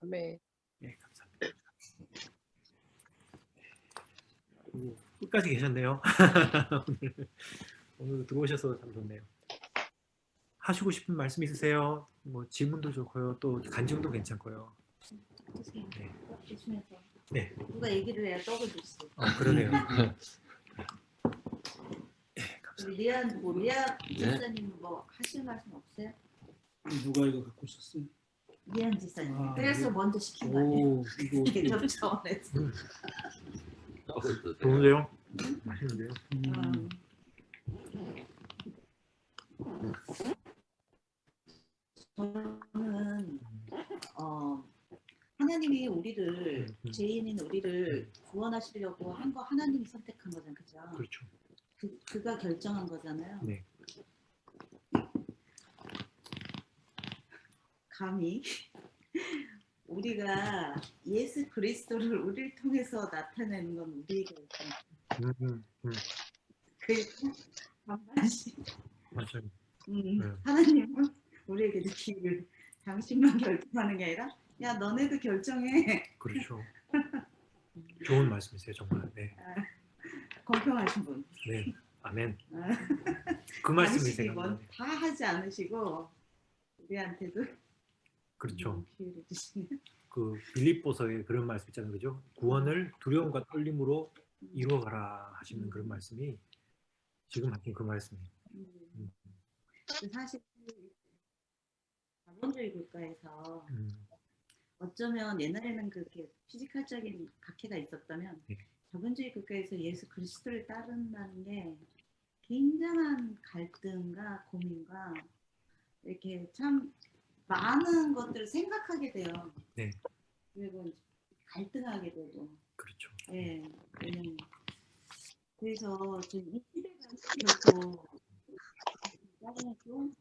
C: 아멘.
B: 네, 감사합니다. 끝까지 계셨네요. 오늘 들어오셔서 참 좋네요. 하시고 싶은 말씀 있으세요? 뭐 질문도 좋고요. 또 간증도 괜찮고요.
A: 드세요.
B: 네.
A: 드시면서
B: 네.
A: 누가 얘기를 해야 떡을 드시.
B: 그러네요. 네, 감사합니다.
A: 리아 집사님 뭐 하실 말씀 없어요?
F: 누가 이거 갖고 있었어요?
A: 리안 집사님.
F: 아,
A: 그래서
F: 네.
A: 먼저 시킨 거 아니에요?
F: 오, 이거
A: 대접 차원에서.
B: 좋은데요? 맛있는데요?
A: 저는 하나님이 우리를 죄인인 우리를 구원하시려고 한 거 하나님이 선택한 거잖아요, 그죠?
B: 그렇죠.
A: 그가 결정한 거잖아요.
B: 네. 감히
A: 우리가 예수 그리스도를 우리를 통해서 나타내는 건 우리의 결정. 그 반반씩.
B: 맞아요.
A: 하나님은 우리에게 기회를 당신만 결정하는 게 아니라 야 너네도 결정해.
B: 그렇죠. 좋은 말씀이세요, 정말. 네.
A: 공평하신 분.
B: 네. 아멘. 그 말씀이
A: 당신이 뭐
B: 생각나네.
A: 다 하지 않으시고 우리한테도
B: 그렇죠.
A: 기회를 주시는.
B: 그 빌립보서에 그런 말씀 있잖아요, 그죠? 구원을 두려움과 떨림으로 이루어가라 하시는 그런 말씀이 지금 하신 그 말씀이에요.
A: 사실 자본주의 국가에서
B: 음,
A: 어쩌면 옛날에는 그렇게 피지컬적인 박해가 있었다면
B: 네.
A: 자본주의 국가에서 예수 그리스도를 따른다는 게 굉장한 갈등과 고민과 이렇게 참 많은 것들을 생각하게 돼요.
B: 네.
A: 그리고 이제 갈등하게 되고,
B: 그렇죠.
A: 예, 그래서 이 시대가 결코 따르고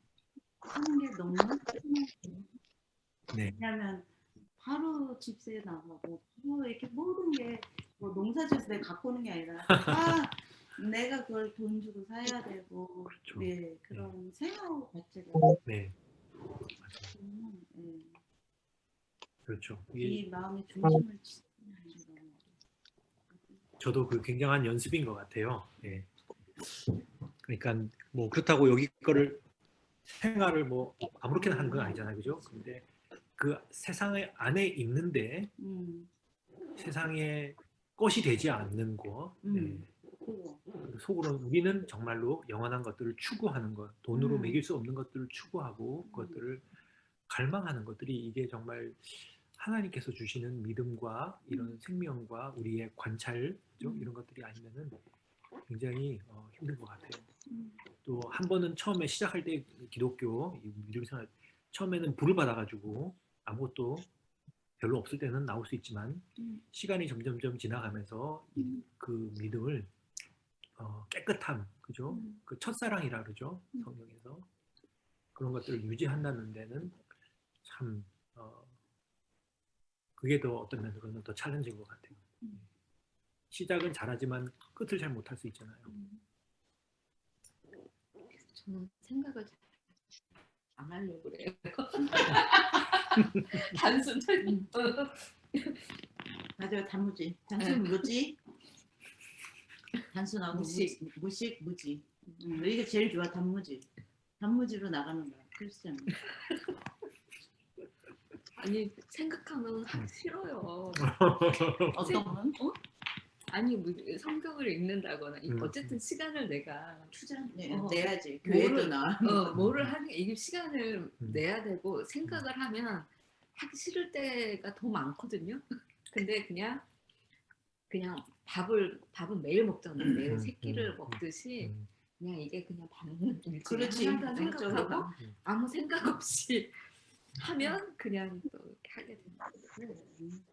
A: 하는 게 너무 힘들어요.
B: 네.
A: 왜냐하면 바로 집세 나가고 바로 이렇게 모든 게 뭐 농사지어서 내가 갖고 오는 게 아니라 다 내가 그걸 돈 주고 사야 되고
B: 그렇죠.
A: 네, 그런 생활 자체가
B: 네.
A: 예,
B: 그렇죠.
A: 이 마음의 중심을 지키는 게
B: 저도 그 굉장한 연습인 것 같아요. 예. 그러니까 뭐 그렇다고 여기 거를 생활을 뭐 아무렇게나 하는 건 아니잖아요, 그죠? 근데 그 세상의 안에 있는데 세상에 것이 되지 않는 거, 예.
A: 그거.
B: 속으로 우리는 정말로 영원한 것들을 추구하는 것, 돈으로 매길 수 없는 것들을 추구하고 그것들을 갈망하는 것들이 이게 정말 하나님께서 주시는 믿음과 이런 생명과 우리의 관찰, 그죠? 이런 것들이 아니면은 굉장히 힘든 것 같아요. 또 한 번은 처음에 시작할 때 기독교 믿음 생활 처음에는 불을 받아가지고 아무것도 별로 없을 때는 나올 수 있지만 시간이 점점점 지나가면서 그 믿음을 깨끗함, 그죠? 그 첫사랑이라 그러죠, 성경에서 그런 것들을 유지한다는 데는 참 그게 더 어떤 면으로는 더 챌린지인 것 같아요. 시작은 잘하지만 끝을 잘 못할 수 있잖아요.
E: 저는 생각을 잘 안 하려고 그래요. 단순한
A: 맞아요, 단무지. 단순 무지. 단순하고 무식, 무지. 이게 제일 좋아, 단무지. 단무지로 나가는 거야, 크리스찬.
E: 아니 생각하면 하기 싫어요.
A: 어떤 건?
E: 아니 성경을 읽는다거나 어쨌든 시간을 내가
A: 투자
E: 어,
A: 내야지.
E: 뭐를-
A: 교회도 나.
E: 뭐를 하는 이게 시간을 내야 되고 생각을 하면 하기 싫을 때가 더 많거든요. 근데 그냥 밥은 매일 먹잖아요. 매일 세 끼를 먹듯이 그냥 이게 그냥 반응 일주일에
A: 그렇지.
E: 하나만
A: 생각적으로
E: 생각하고
A: 가.
E: 아무 생각 없이 하면 그냥 또 이렇게 하게 되는 거예요.